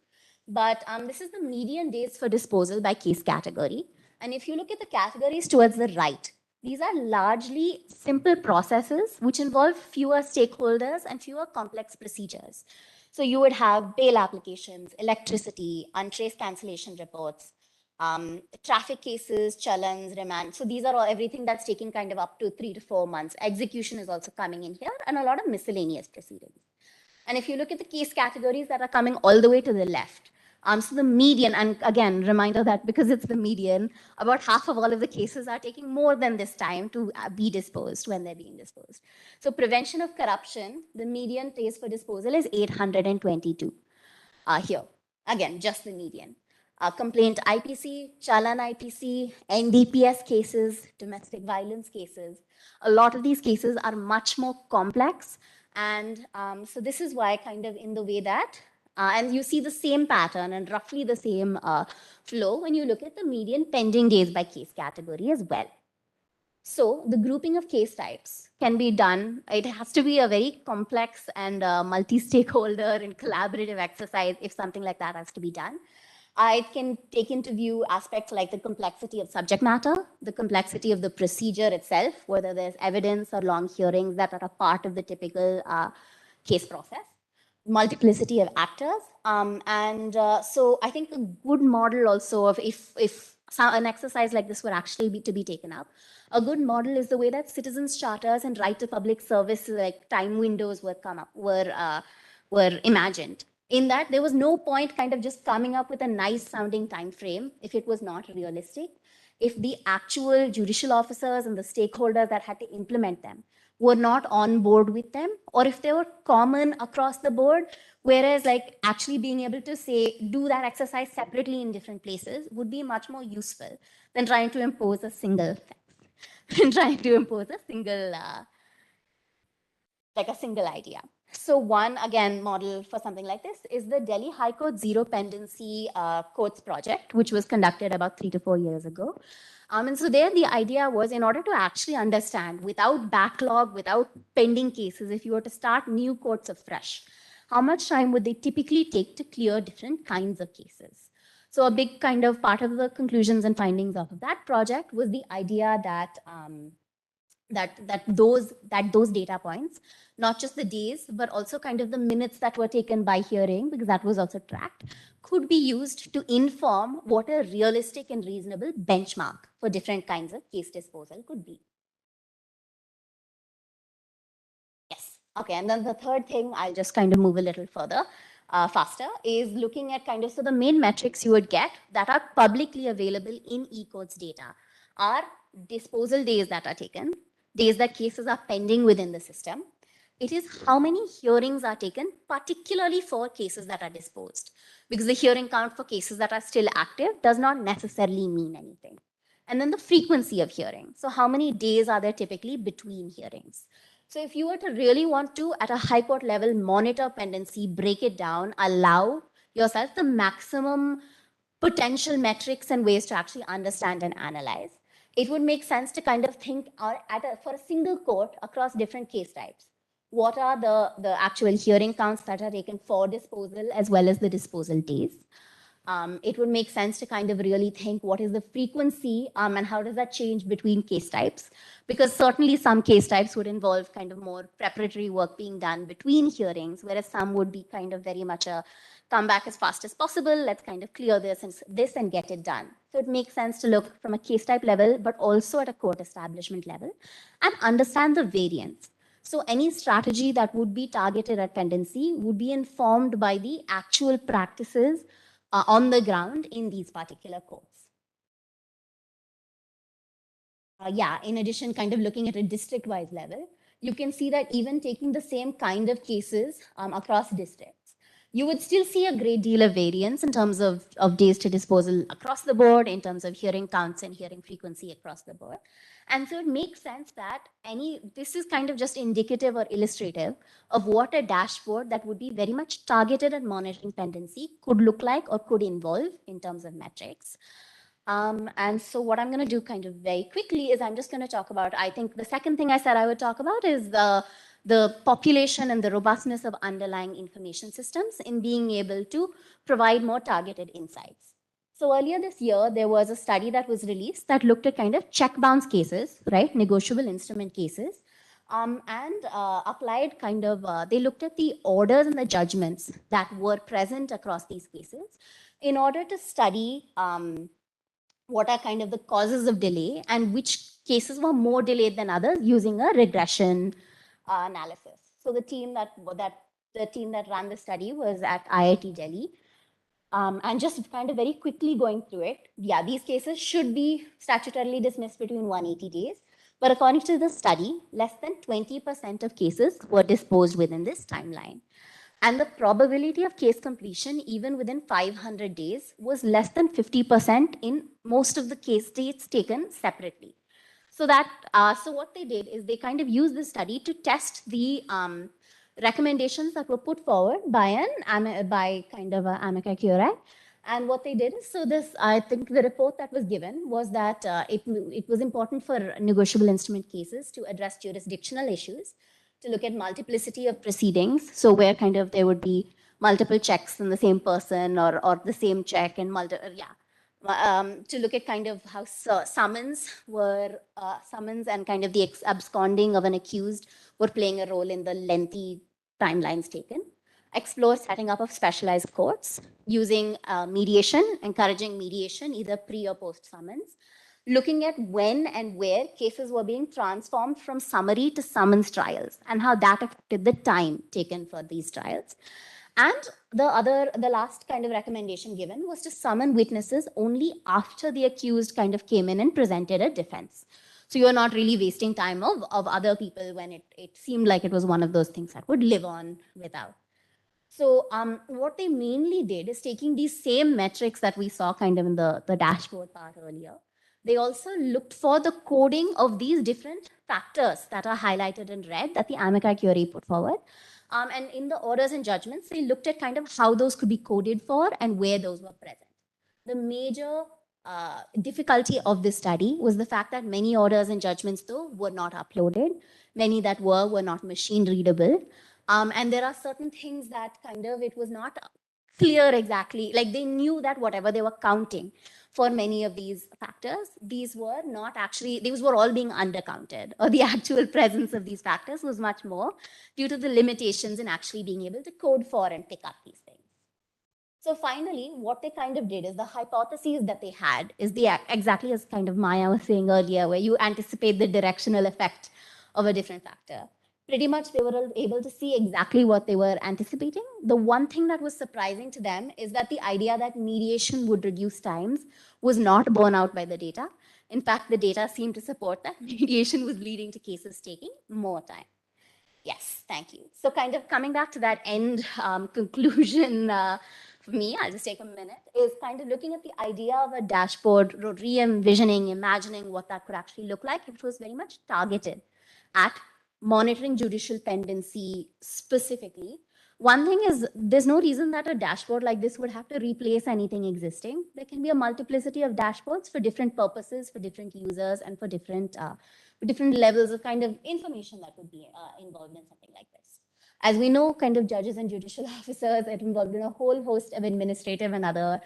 but this is the median days for disposal by case category. And if you look at the categories towards the right, these are largely simple processes which involve fewer stakeholders and fewer complex procedures. So you would have bail applications, electricity, untraced cancellation reports, traffic cases, challans, remand. So these are all everything that's taking kind of up to 3 to 4 months. Execution is also coming in here, and a lot of miscellaneous proceedings. And if you look at the case categories that are coming all the way to the left, so the median, and again, reminder that because it's the median, about half of all of the cases are taking more than this time to be disposed when they're being disposed. So prevention of corruption, the median days for disposal is 822 here. Again, just the median. Complaint IPC, Chalan IPC, NDPS cases, domestic violence cases. A lot of these cases are much more complex. And so this is why kind of in the way that, and you see the same pattern and roughly the same flow when you look at the median pending days by case category as well. So the grouping of case types can be done. It has to be a very complex and multi-stakeholder and collaborative exercise if something like that has to be done. It can take into view aspects like the complexity of subject matter, the complexity of the procedure itself, whether there's evidence or long hearings that are a part of the typical case process, multiplicity of actors. So I think a good model also of if an exercise like this were actually to be taken up, a good model is the way that citizens' charters and right to public service like time windows were imagined. In that there was no point kind of just coming up with a nice sounding time frame if it was not realistic. If the actual judicial officers and the stakeholders that had to implement them were not on board with them, or if they were common across the board, whereas like actually being able to say, do that exercise separately in different places would be much more useful than trying to impose a single like a single idea. So one, again, model for something like this is the Delhi High Court Zero Pendency Courts Project, which was conducted about 3 to 4 years ago. And so there the idea was, in order to actually understand without backlog, without pending cases, if you were to start new courts afresh, how much time would they typically take to clear different kinds of cases? So a big kind of part of the conclusions and findings of that project was the idea that those data points, not just the days, but also kind of the minutes that were taken by hearing, because that was also tracked, could be used to inform what a realistic and reasonable benchmark for different kinds of case disposal could be. Yes. Okay. And then the third thing, I'll just kind of move a little further. Faster is looking at kind of, so the main metrics you would get that are publicly available in eCourts data are disposal days that are taken, days that cases are pending within the system. It is how many hearings are taken, particularly for cases that are disposed, because the hearing count for cases that are still active does not necessarily mean anything. and then the frequency of hearing. So how many days are there typically between hearings? So if you were to really want to, at a high court level, monitor pendency, break it down, allow yourself the maximum potential metrics and ways to actually understand and analyze, it would make sense to kind of think for a single court across different case types. What are the actual hearing counts that are taken for disposal as well as the disposal days? It would make sense to kind of really think what is the frequency and how does that change between case types? Because certainly some case types would involve kind of more preparatory work being done between hearings, whereas some would be kind of very much a come back as fast as possible, let's kind of clear this and get it done. So it makes sense to look from a case type level, but also at a court establishment level and understand the variance. So any strategy that would be targeted at pendency would be informed by the actual practices on the ground in these particular courts. Yeah, in addition, kind of looking at a district-wise level, you can see that even taking the same kind of cases across districts, you would still see a great deal of variance in terms of days to disposal across the board, in terms of hearing counts and hearing frequency across the board. And so it makes sense that this is kind of just indicative or illustrative of what a dashboard that would be very much targeted at monitoring pendency could look like or could involve in terms of metrics. And so what I'm going to do kind of very quickly is I'm just going to talk about, I think the second thing I said I would talk about is the population and the robustness of underlying information systems in being able to provide more targeted insights. So earlier this year, there was a study that was released that looked at kind of check bounce cases, right? Negotiable instrument cases. And applied kind of, they looked at the orders and the judgments that were present across these cases in order to study what are kind of the causes of delay and which cases were more delayed than others using a regression analysis. So the team that ran the study was at IIT Delhi. And just kind of very quickly going through it, yeah, these cases should be statutorily dismissed between 180 days. But according to the study, less than 20% of cases were disposed within this timeline. And the probability of case completion, even within 500 days, was less than 50% in most of the case dates taken separately. So so what they did is they kind of used this study to test the recommendations that were put forward by kind of amici curiae. And what they did is, so I think the report that was given was that it was important for negotiable instrument cases to address jurisdictional issues, to look at multiplicity of proceedings. So where kind of there would be multiple checks in the same person or the same check and to look at kind of how summons and kind of the absconding of an accused were playing a role in the lengthy timelines taken. Explore setting up of specialized courts using mediation, encouraging mediation either pre or post summons, looking at when and where cases were being transformed from summary to summons trials and how that affected the time taken for these trials. And the last kind of recommendation given was to summon witnesses only after the accused kind of came in and presented a defense. So you're not really wasting time of other people when it seemed like it was one of those things that would live on without. So what they mainly did is taking these same metrics that we saw kind of in the dashboard part earlier. They also looked for the coding of these different factors that are highlighted in red that the amici curiae put forward. And in the orders and judgments, they looked at kind of how those could be coded for and where those were present. The major difficulty of this study was the fact that many orders and judgments, though, were not uploaded. Many that were not machine readable. And there are certain things that kind of, it was not clear exactly, like they knew that whatever they were counting for many of these factors, these were not actually, these were all being undercounted, or the actual presence of these factors was much more due to the limitations in actually being able to code for and pick up these things. So finally, what they kind of did is the hypotheses that they had is exactly as kind of Maya was saying earlier, where you anticipate the directional effect of a different factor. Pretty much they were able to see exactly what they were anticipating. The one thing that was surprising to them is that the idea that mediation would reduce times was not borne out by the data. In fact, the data seemed to support that mediation was leading to cases taking more time. Yes, thank you. So kind of coming back to that end conclusion for me, I'll just take a minute, is kind of looking at the idea of a dashboard, re-envisioning, imagining what that could actually look like if it was very much targeted at monitoring judicial pendency specifically. One thing is, there's no reason that a dashboard like this would have to replace anything existing. There can be a multiplicity of dashboards for different purposes, for different users, and for different levels of kind of information that would be involved in something like this. As we know, kind of judges and judicial officers are involved in a whole host of administrative and other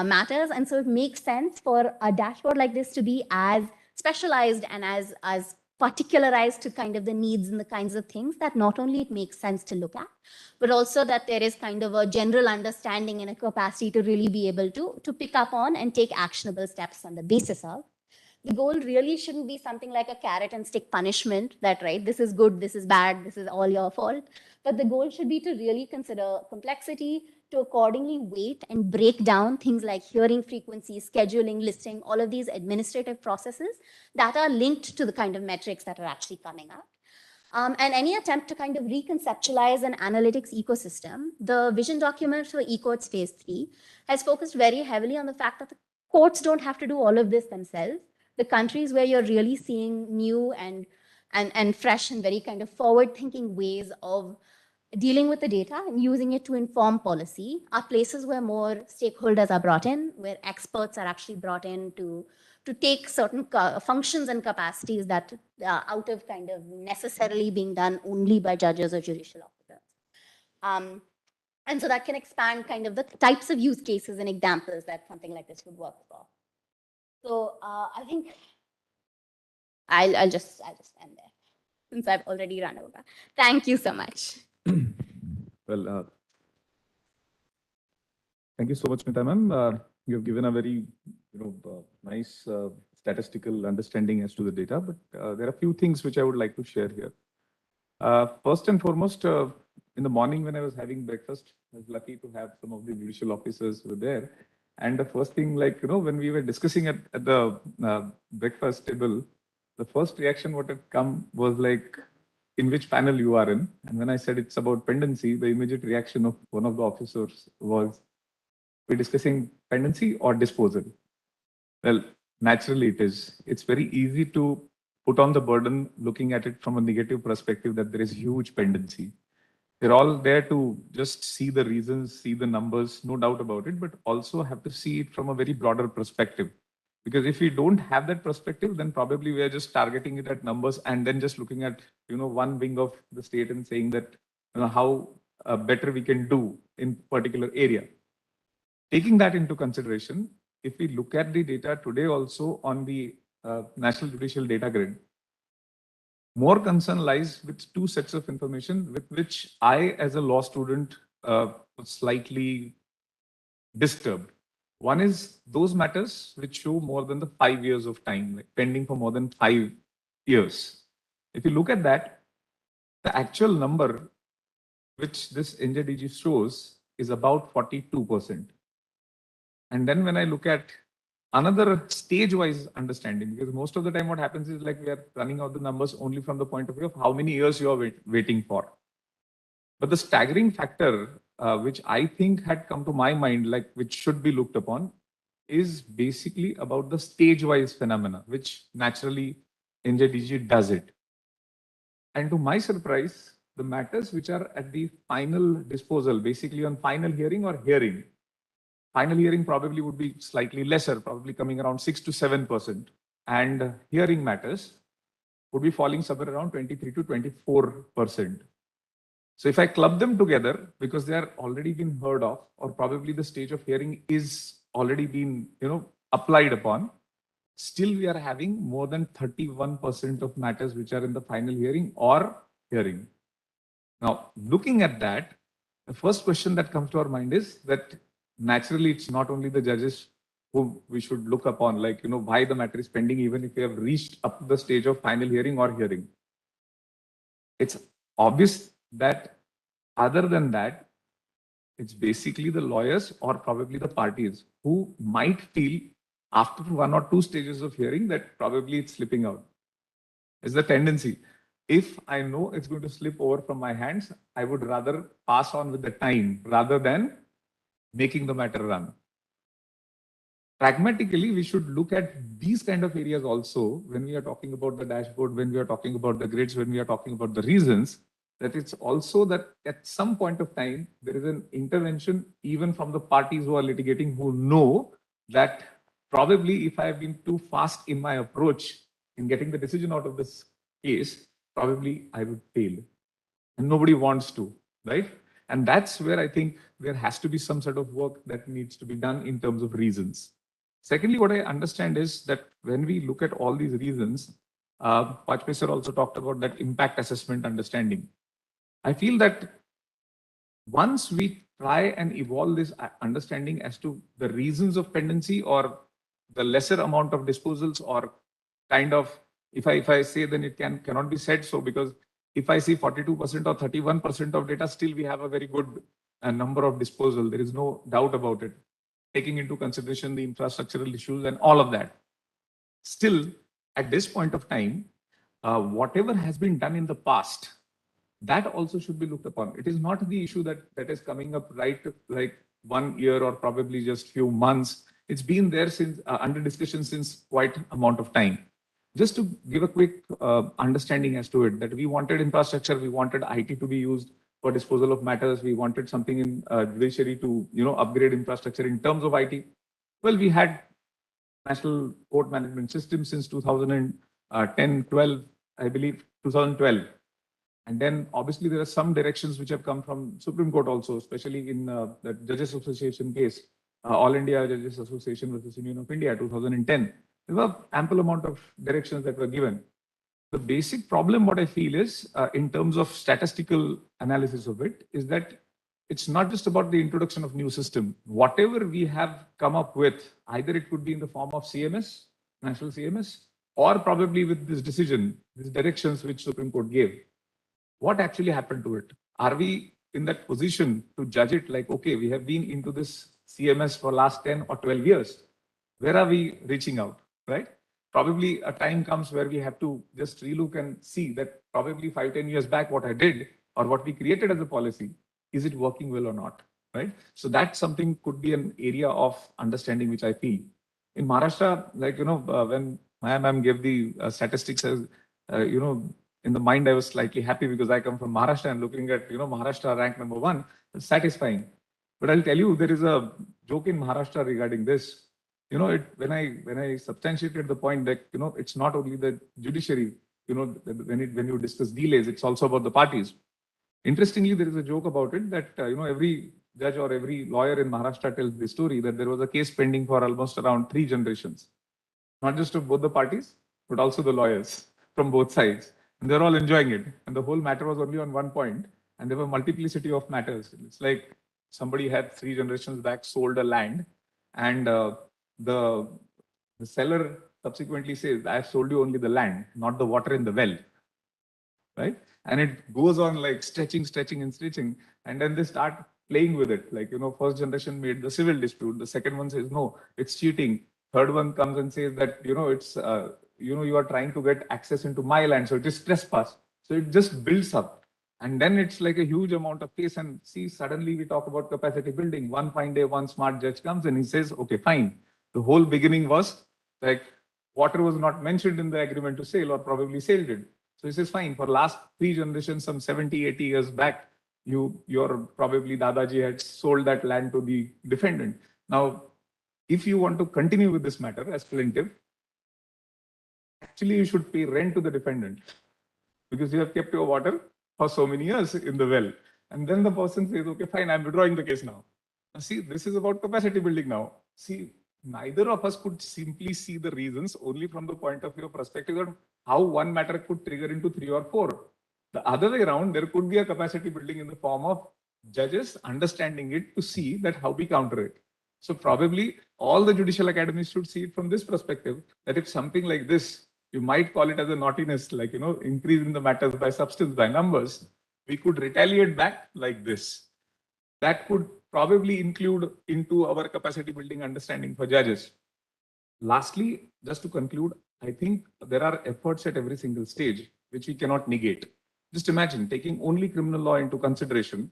matters. And so it makes sense for a dashboard like this to be as specialized and as particularized to kind of the needs and the kinds of things that not only it makes sense to look at, but also that there is kind of a general understanding and a capacity to really be able to pick up on and take actionable steps on the basis of. The goal really shouldn't be something like a carrot and stick punishment that, right, this is good, this is bad, this is all your fault. But the goal should be to really consider complexity, to accordingly weight and break down things like hearing frequency, scheduling, listing, all of these administrative processes that are linked to the kind of metrics that are actually coming up. And any attempt to kind of reconceptualize an analytics ecosystem, the vision document for eCourts Phase 3 has focused very heavily on the fact that the courts don't have to do all of this themselves. The countries where you're really seeing new and fresh and very kind of forward-thinking ways of dealing with the data and using it to inform policy are places where more stakeholders are brought in, where experts are actually brought in to take certain functions and capacities that are out of kind of necessarily being done only by judges or judicial officers. And so that can expand kind of the types of use cases and examples that something like this would work for. So I think I'll just end there since I've already run over. Thank you so much. Well, thank you so much, Smita ma'am. You have given a very, nice statistical understanding as to the data, but there are a few things which I would like to share here. First and foremost, in the morning when I was having breakfast, I was lucky to have some of the judicial officers were there. And the first thing, like, when we were discussing at the breakfast table, the first reaction what had come was like, in which panel you are in. And when I said it's about pendency, the immediate reaction of one of the officers was, we're discussing pendency or disposal. Well, naturally it is. It's very easy to put on the burden looking at it from a negative perspective that there is huge pendency. They're all there to just see the reasons, see the numbers, no doubt about it, but also have to see it from a very broader perspective. Because if we don't have that perspective, then probably we are just targeting it at numbers and then just looking at, one wing of the state and saying that, how better we can do in particular area. Taking that into consideration, if we look at the data today also on the National Judicial Data Grid, more concern lies with two sets of information with which I, as a law student, was slightly disturbed. One is those matters which show more than the 5 years of time, like pending for more than 5 years. If you look at that, the actual number which this NJDG shows is about 42%. And then when I look at another stage-wise understanding, because most of the time what happens is like we are running out the numbers only from the point of view of how many years you are waiting for. But the staggering factor, which I think had come to my mind, like which should be looked upon, is basically about the stage-wise phenomena, which naturally NJDG does it. And to my surprise, the matters which are at the final disposal, basically on final hearing or hearing, final hearing probably would be slightly lesser, probably coming around 6 to 7%. And hearing matters would be falling somewhere around 23 to 24%. So if I club them together, because they are already been heard of, or probably the stage of hearing is already been, applied upon, still we are having more than 31% of matters which are in the final hearing or hearing. Now, looking at that, the first question that comes to our mind is that naturally it's not only the judges who we should look upon, like, why the matter is pending, even if we have reached up to the stage of final hearing or hearing. It's obvious that other than that, it's basically the lawyers or probably the parties who might feel after 1 or 2 stages of hearing that probably it's slipping out. It's the tendency. If I know it's going to slip over from my hands, I would rather pass on with the time rather than making the matter run. Pragmatically, we should look at these kind of areas also when we are talking about the dashboard, when we are talking about the grids, when we are talking about the reasons, that it's also that at some point of time, there is an intervention even from the parties who are litigating, who know that probably if I have been too fast in my approach in getting the decision out of this case, probably I would fail. And nobody wants to, right? And that's where I think there has to be some sort of work that needs to be done in terms of reasons. Secondly, what I understand is that when we look at all these reasons, Pachme sir also talked about that impact assessment understanding. I feel that once we try and evolve this understanding as to the reasons of pendency or the lesser amount of disposals, or kind of, if I say, then it cannot be said so, because if I see 42% or 31% of data, still we have a very good number of disposal. There is no doubt about it, taking into consideration the infrastructural issues and all of that. Still, at this point of time, whatever has been done in the past, that also should be looked upon. It is not the issue that is coming up right like 1 year or probably just few months. It's been there since under discussion since quite amount of time. Just to give a quick understanding as to it, that we wanted infrastructure, we wanted IT to be used for disposal of matters, we wanted something in judiciary to upgrade infrastructure in terms of IT. Well, we had National Court Management System since 2010, 12, I believe 2012. And then obviously there are some directions which have come from Supreme Court also, especially in the Judges Association case, All India Judges Association versus Union of India, 2010. There were ample amount of directions that were given. The basic problem, what I feel is, in terms of statistical analysis of it, is that it's not just about the introduction of new system. Whatever we have come up with, either it could be in the form of CMS, National CMS, or probably with this decision, these directions which Supreme Court gave. What actually happened to it? Are we in that position to judge it like, okay, we have been into this CMS for last 10 or 12 years. Where are we reaching out, right? Probably a time comes where we have to just relook and see that probably 5-10 years back, what I did or what we created as a policy, is it working well or not, right? So that's something could be an area of understanding which I feel. In Maharashtra, like, when my ma'am gave the statistics as, in the mind, I was slightly happy because I come from Maharashtra and looking at, Maharashtra ranked number 1, it's satisfying. But I'll tell you, there is a joke in Maharashtra regarding this. When I substantiated the point that, it's not only the judiciary, when you discuss delays, it's also about the parties. Interestingly, there is a joke about it that, every judge or every lawyer in Maharashtra tells the story that there was a case pending for almost around 3 generations, not just of both the parties, but also the lawyers from both sides. And they're all enjoying it. And the whole matter was only on one point, and there were multiplicity of matters. It's like somebody had 3 generations back sold a land, and the seller subsequently says, "I have sold you only the land, not the water in the well." Right? And it goes on like stretching, and stretching. And then they start playing with it. Like, first generation made the civil dispute. The second one says, no, it's cheating. Third one comes and says that, it's, you are trying to get access into my land. So it is trespass. So it just builds up. And then it's like a huge amount of case. And see, suddenly we talk about capacity building. One fine day, one smart judge comes and he says, okay, fine. The whole beginning was like water was not mentioned in the agreement to sale, or probably sailed it. So he says, fine, for last 3 generations, some 70, 80 years back, your probably Dadaji had sold that land to the defendant. Now, if you want to continue with this matter as plaintiff, actually you should pay rent to the defendant because you have kept your water for so many years in the well. And then the person says, okay, fine, I'm withdrawing the case now. Now see, this is about capacity building now. See, neither of us could simply see the reasons only from the point of view of perspective of how one matter could trigger into 3 or 4. The other way around, there could be a capacity building in the form of judges understanding it to see that how we counter it. So probably all the judicial academies should see it from this perspective, that if something like this, you might call it as a naughtiness, like, increasing the matters by substance, by numbers, we could retaliate back like this. That could probably include into our capacity building understanding for judges. Lastly, just to conclude, I think there are efforts at every single stage which we cannot negate. Just imagine taking only criminal law into consideration.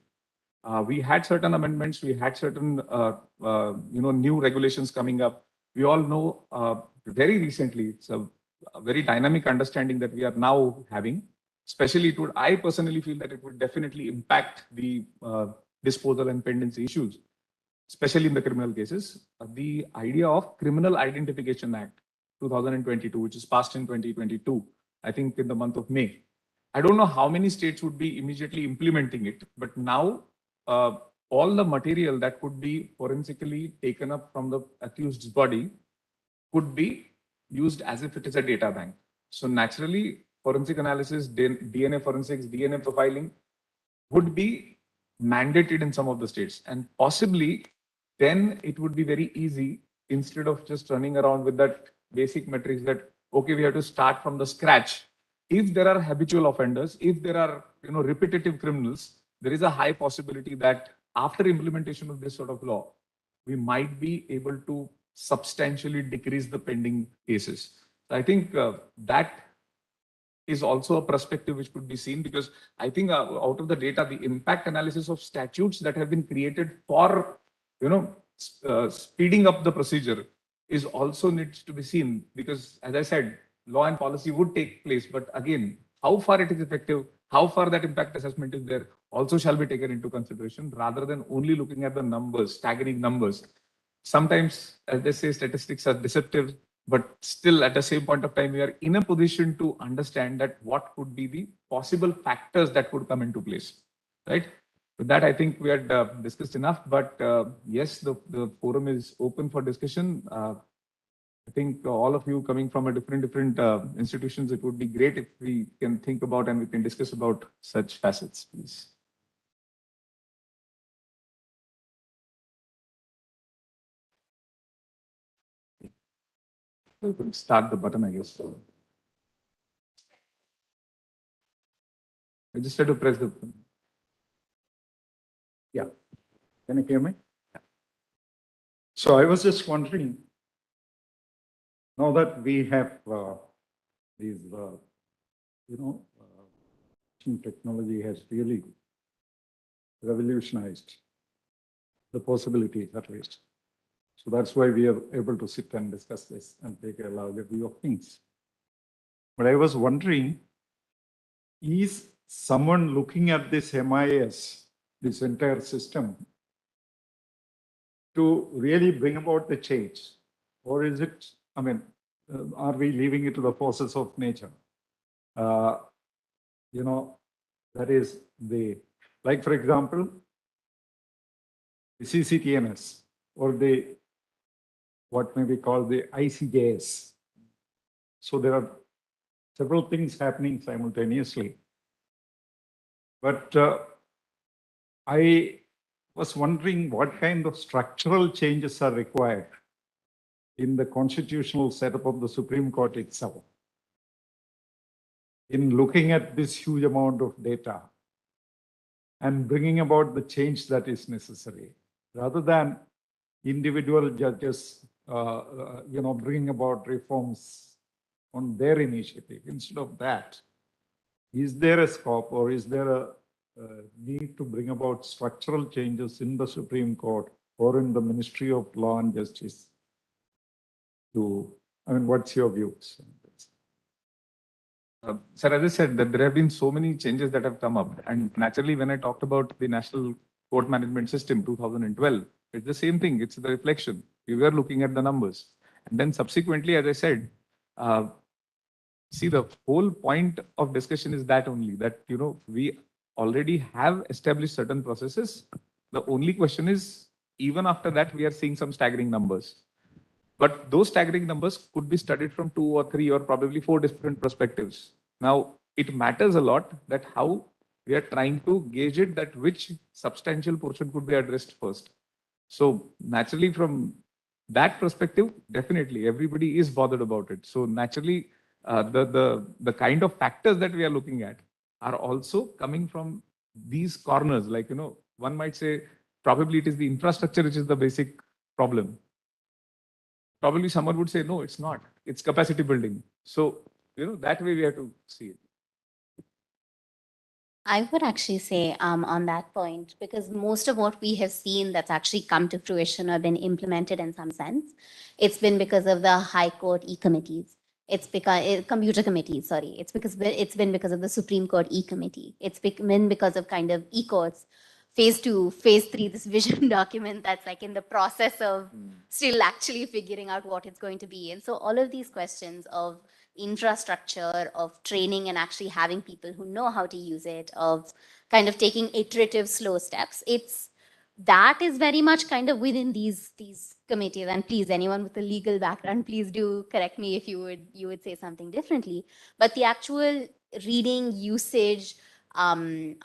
We had certain amendments, we had certain, new regulations coming up. We all know very recently, it's a very dynamic understanding that we are now having. Especially, I personally feel that it would definitely impact the disposal and pendency issues, especially in the criminal cases. The idea of Criminal Identification Act 2022, which is passed in 2022, I think in the month of May. I don't know how many states would be immediately implementing it, but now uh, all the material that could be forensically taken up from the accused's body could be used as if it is a data bank. So naturally, forensic analysis, DNA forensics, DNA profiling would be mandated in some of the states, and possibly then it would be very easy, instead of just running around with that basic metrics that, okay, we have to start from the scratch. If there are habitual offenders, if there are repetitive criminals, there is a high possibility that after implementation of this sort of law, we might be able to substantially decrease the pending cases. I think that is also a perspective which could be seen, because I think out of the data, the impact analysis of statutes that have been created for, speeding up the procedure is also needs to be seen, because as I said, law and policy would take place, but again, how far it is effective, how far that impact assessment is there also shall be taken into consideration, rather than only looking at the numbers, staggering numbers. Sometimes, as they say, statistics are deceptive, but still at the same point of time, we are in a position to understand that what could be the possible factors that could come into place, right? With that, I think we had discussed enough, but yes, the forum is open for discussion. I think all of you coming from a different institutions, it would be great if we can think about and we can discuss about such facets, please. We could start the button, I guess. I just had to press the button. Yeah. Can you hear me? So I was just wondering, now that we have these, technology has really revolutionized the possibilities at least. So that's why we are able to sit and discuss this and take a larger view of things. But I was wondering, is someone looking at this MIS, this entire system, to really bring about the change? Or is it, are we leaving it to the forces of nature? That is like for example, the CCTNS or what may be called the ICJS. So there are several things happening simultaneously. But I was wondering what kind of structural changes are required in the constitutional setup of the Supreme Court itself in looking at this huge amount of data and bringing about the change that is necessary, rather than individual judges, bringing about reforms on their initiative. Instead of that, is there a scope or is there a need to bring about structural changes in the Supreme Court or in the Ministry of Law and Justice? What's your views? Sir, as I said, that there have been so many changes that have come up. And naturally, when I talked about the National Court Management System 2012, it's the same thing. It's the reflection. We were looking at the numbers. And then subsequently, as I said, see, the whole point of discussion is that only, that, we already have established certain processes. The only question is, even after that, we are seeing some staggering numbers. But those staggering numbers could be studied from 2 or 3 or probably 4 different perspectives. Now, it matters a lot that how we are trying to gauge it, that which substantial portion could be addressed first. So naturally, from that perspective, definitely everybody is bothered about it. So naturally, the kind of factors that we are looking at are also coming from these corners. Like, one might say probably it is the infrastructure which is the basic problem. Probably someone would say, no, it's not. It's capacity building. So, that way we have to see it. I would actually say on that point, because most of what we have seen that's actually come to fruition or been implemented in some sense, it's been because of the High Court e-committees. It's because computer committees, sorry. It's been because of the Supreme Court e-committee. It's been because of kind of e-courts, phase 2, phase 3, this vision document that's like in the process of still actually figuring out what it's going to be. And so all of these questions of infrastructure, of training and actually having people who know how to use it, of kind of taking iterative slow steps, it's that is very much kind of within these committees. And please, anyone with a legal background, please do correct me if you would say something differently. But the actual reading usage, and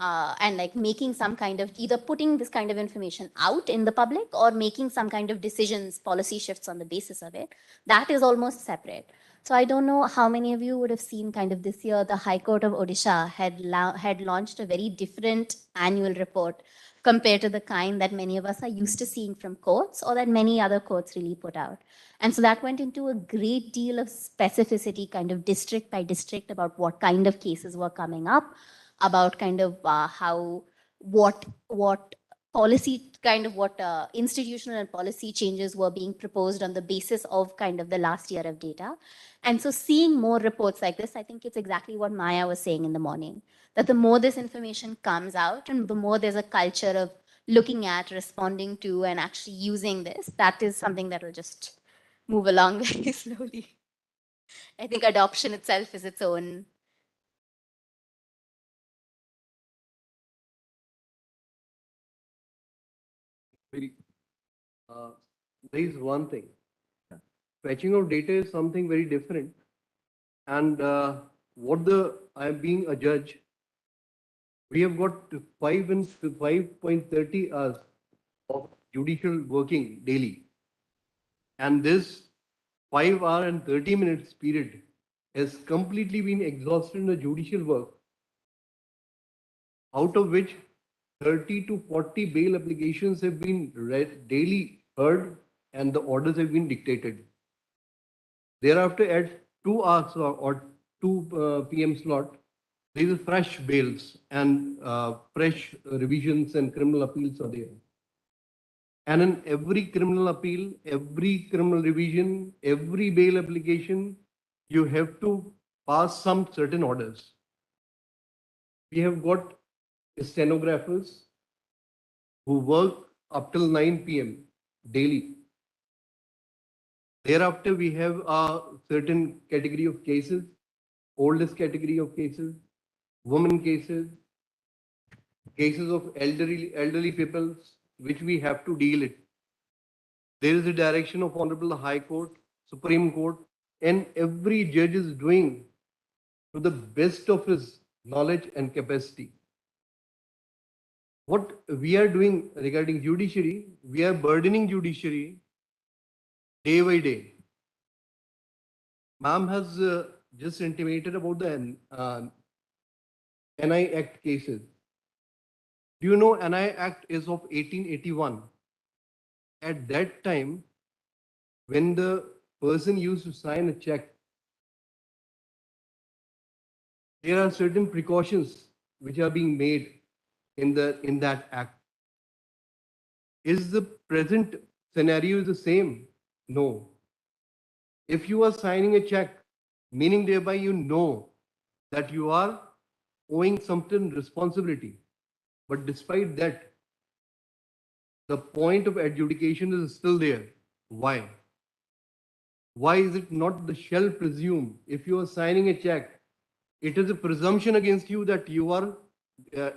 like making some kind of either putting this kind of information out in the public or making some kind of decisions, policy shifts on the basis of it, that is almost separate. So I don't know how many of you would have seen kind of this year, the High Court of Odisha had launched a very different annual report compared to the kind that many of us are used to seeing from courts or that many other courts really put out. And so that went into a great deal of specificity, kind of district by district, about what kind of cases were coming up, about kind of how, what policy, kind of what institutional and policy changes were being proposed on the basis of kind of the last year of data. And so seeing more reports like this, I think it's exactly what Maya was saying in the morning, that the more this information comes out and the more there's a culture of looking at, responding to, and actually using this, that is something that will just move along very slowly. I think adoption itself is its own. Very, there is one thing. Fetching of data is something very different. And I am being a judge, we have got 5.30 hours of judicial working daily. And this 5 hour and 30 minutes period has completely been exhausted in the judicial work, out of which 30 to 40 bail applications have been read, daily heard, and the orders have been dictated. Thereafter, at 2 hours or 2 p.m. slot, there is fresh bails and fresh revisions and criminal appeals are there. And in every criminal appeal, every criminal revision, every bail application, you have to pass some certain orders. We have got stenographers who work up till 9 p.m. daily. Thereafter, we have a certain category of cases, oldest category of cases, women cases, cases of elderly people, which we have to deal it. There is a direction of Honorable High Court, Supreme Court, and every judge is doing to the best of his knowledge and capacity. What we are doing regarding judiciary, we are burdening judiciary day by day. Ma'am has just intimated about the NI Act cases. Do you know NI Act is of 1881? At that time, when the person used to sign a check, there are certain precautions which are being made in that act. Is the present scenario the same? No. If you are signing a check, meaning thereby you know that you are owing certain responsibility. But despite that, the point of adjudication is still there. Why? Why is it not the shall presume? If you are signing a check, it is a presumption against you that you are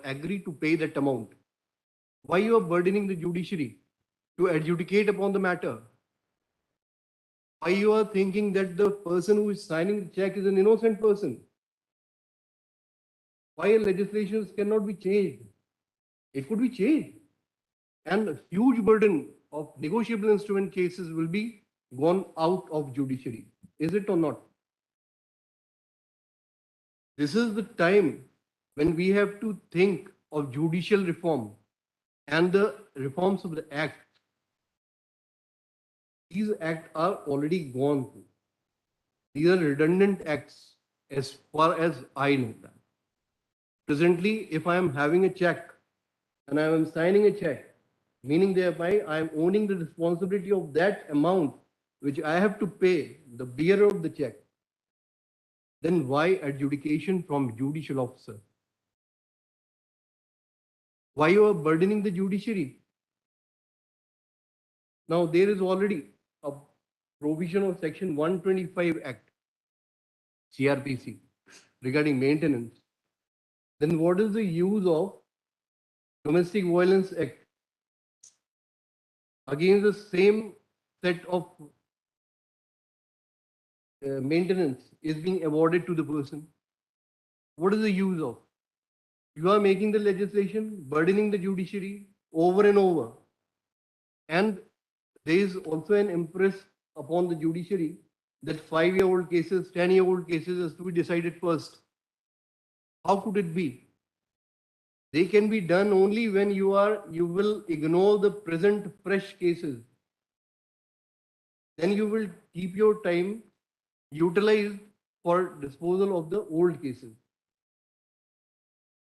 agree to pay that amount. Why you are burdening the judiciary to adjudicate upon the matter? Why you are thinking that the person who is signing the check is an innocent person? Why legislations cannot be changed? It could be changed. And a huge burden of negotiable instrument cases will be gone out of judiciary. Is it or not? This is the time when we have to think of judicial reform and the reforms of the act. These acts are already gone through. These are redundant acts as far as I know that. Presently, if I am having a check and I am signing a check, meaning thereby I am owning the responsibility of that amount which I have to pay the bearer of the check, then why adjudication from judicial officer? Why you are burdening the judiciary? Now there is already a provision of Section 125 Act, CRPC, regarding maintenance. Then what is the use of Domestic Violence Act? Again, the same set of maintenance is being awarded to the person. What is the use of? You are making the legislation, burdening the judiciary over and over. And there is also an impress upon the judiciary that 5-year-old cases, 10-year-old cases has to be decided first. How could it be? They can be done only when you will ignore the present fresh cases. Then you will keep your time utilized for disposal of the old cases.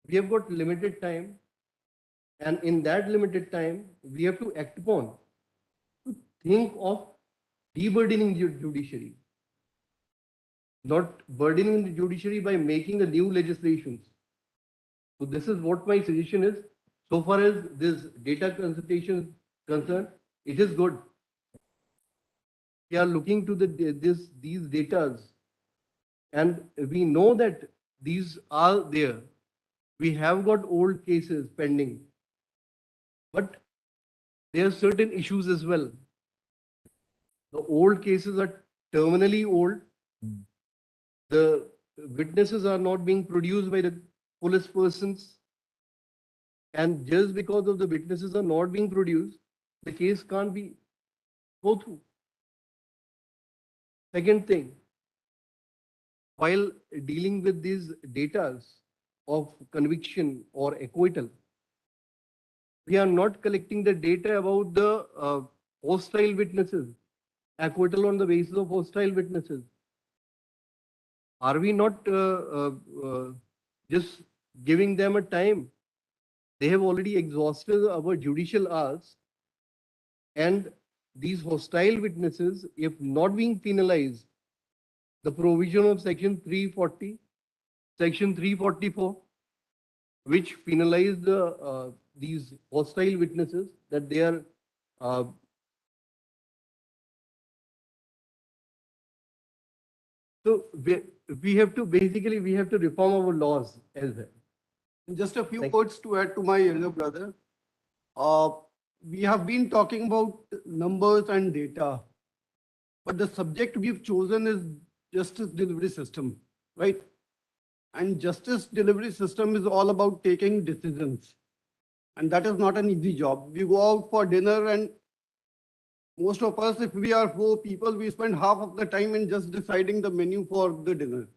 We have got limited time, and in that limited time, we have to act upon, to think of de-burdening the judiciary, not burdening the judiciary by making the new legislations. So this is what my suggestion is. So far as this data consultation is concerned, it is good. We are looking to these datas, and we know that these are there. We have got old cases pending, but there are certain issues as well. The old cases are terminally old. The witnesses are not being produced by the police persons. And just because of the witnesses are not being produced, the case can't be go through. Second thing, while dealing with these data of conviction or acquittal, we are not collecting the data about the hostile witnesses, acquittal on the basis of hostile witnesses. Are we not just giving them a time? They have already exhausted our judicial hours, and these hostile witnesses, if not being penalized, the provision of Section 340, Section 344, which penalize these hostile witnesses, that they are so we have to reform our laws as well. Just a few words to add to my elder brother. We have been talking about numbers and data, but the subject we've chosen is justice delivery system, right? And justice delivery system is all about taking decisions. And that is not an easy job. We go out for dinner, and most of us, if we are 4 people, we spend half of the time in just deciding the menu for the dinner.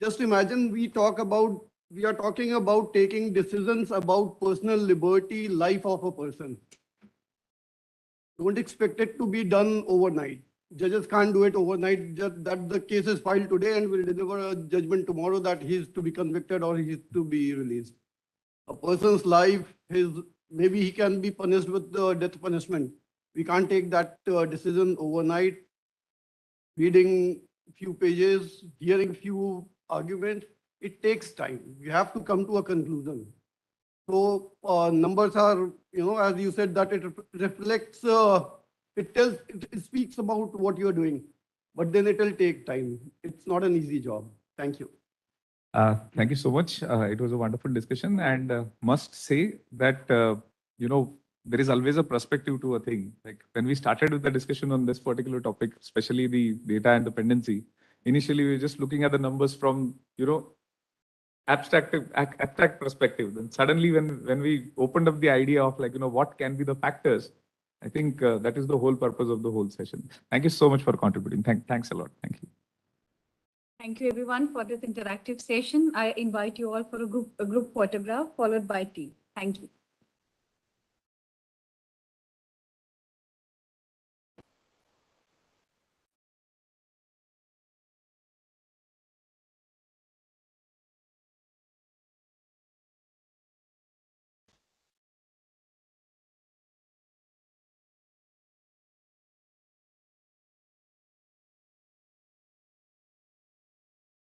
Just imagine we are talking about taking decisions about personal liberty, life of a person. Don't expect it to be done overnight. Judges can't do it overnight. Just that the case is filed today and will deliver a judgment tomorrow that he is to be convicted or he is to be released. A person's life, maybe he can be punished with the death punishment. We can't take that decision overnight. Reading few pages, hearing few arguments, it takes time. You have to come to a conclusion. So numbers are, as you said, that it reflects, it speaks about what you're doing, but then it will take time. It's not an easy job. Thank you. Thank you so much. It was a wonderful discussion, and must say that, there is always a perspective to a thing. Like when we started with the discussion on this particular topic, especially the data and dependency, initially we were just looking at the numbers from, abstract perspective. Then suddenly when we opened up the idea of what can be the factors, I think that is the whole purpose of the whole session. Thank you so much for contributing. Thanks a lot. Thank you. Thank you everyone for this interactive session. I invite you all for a group photograph followed by tea. Thank you.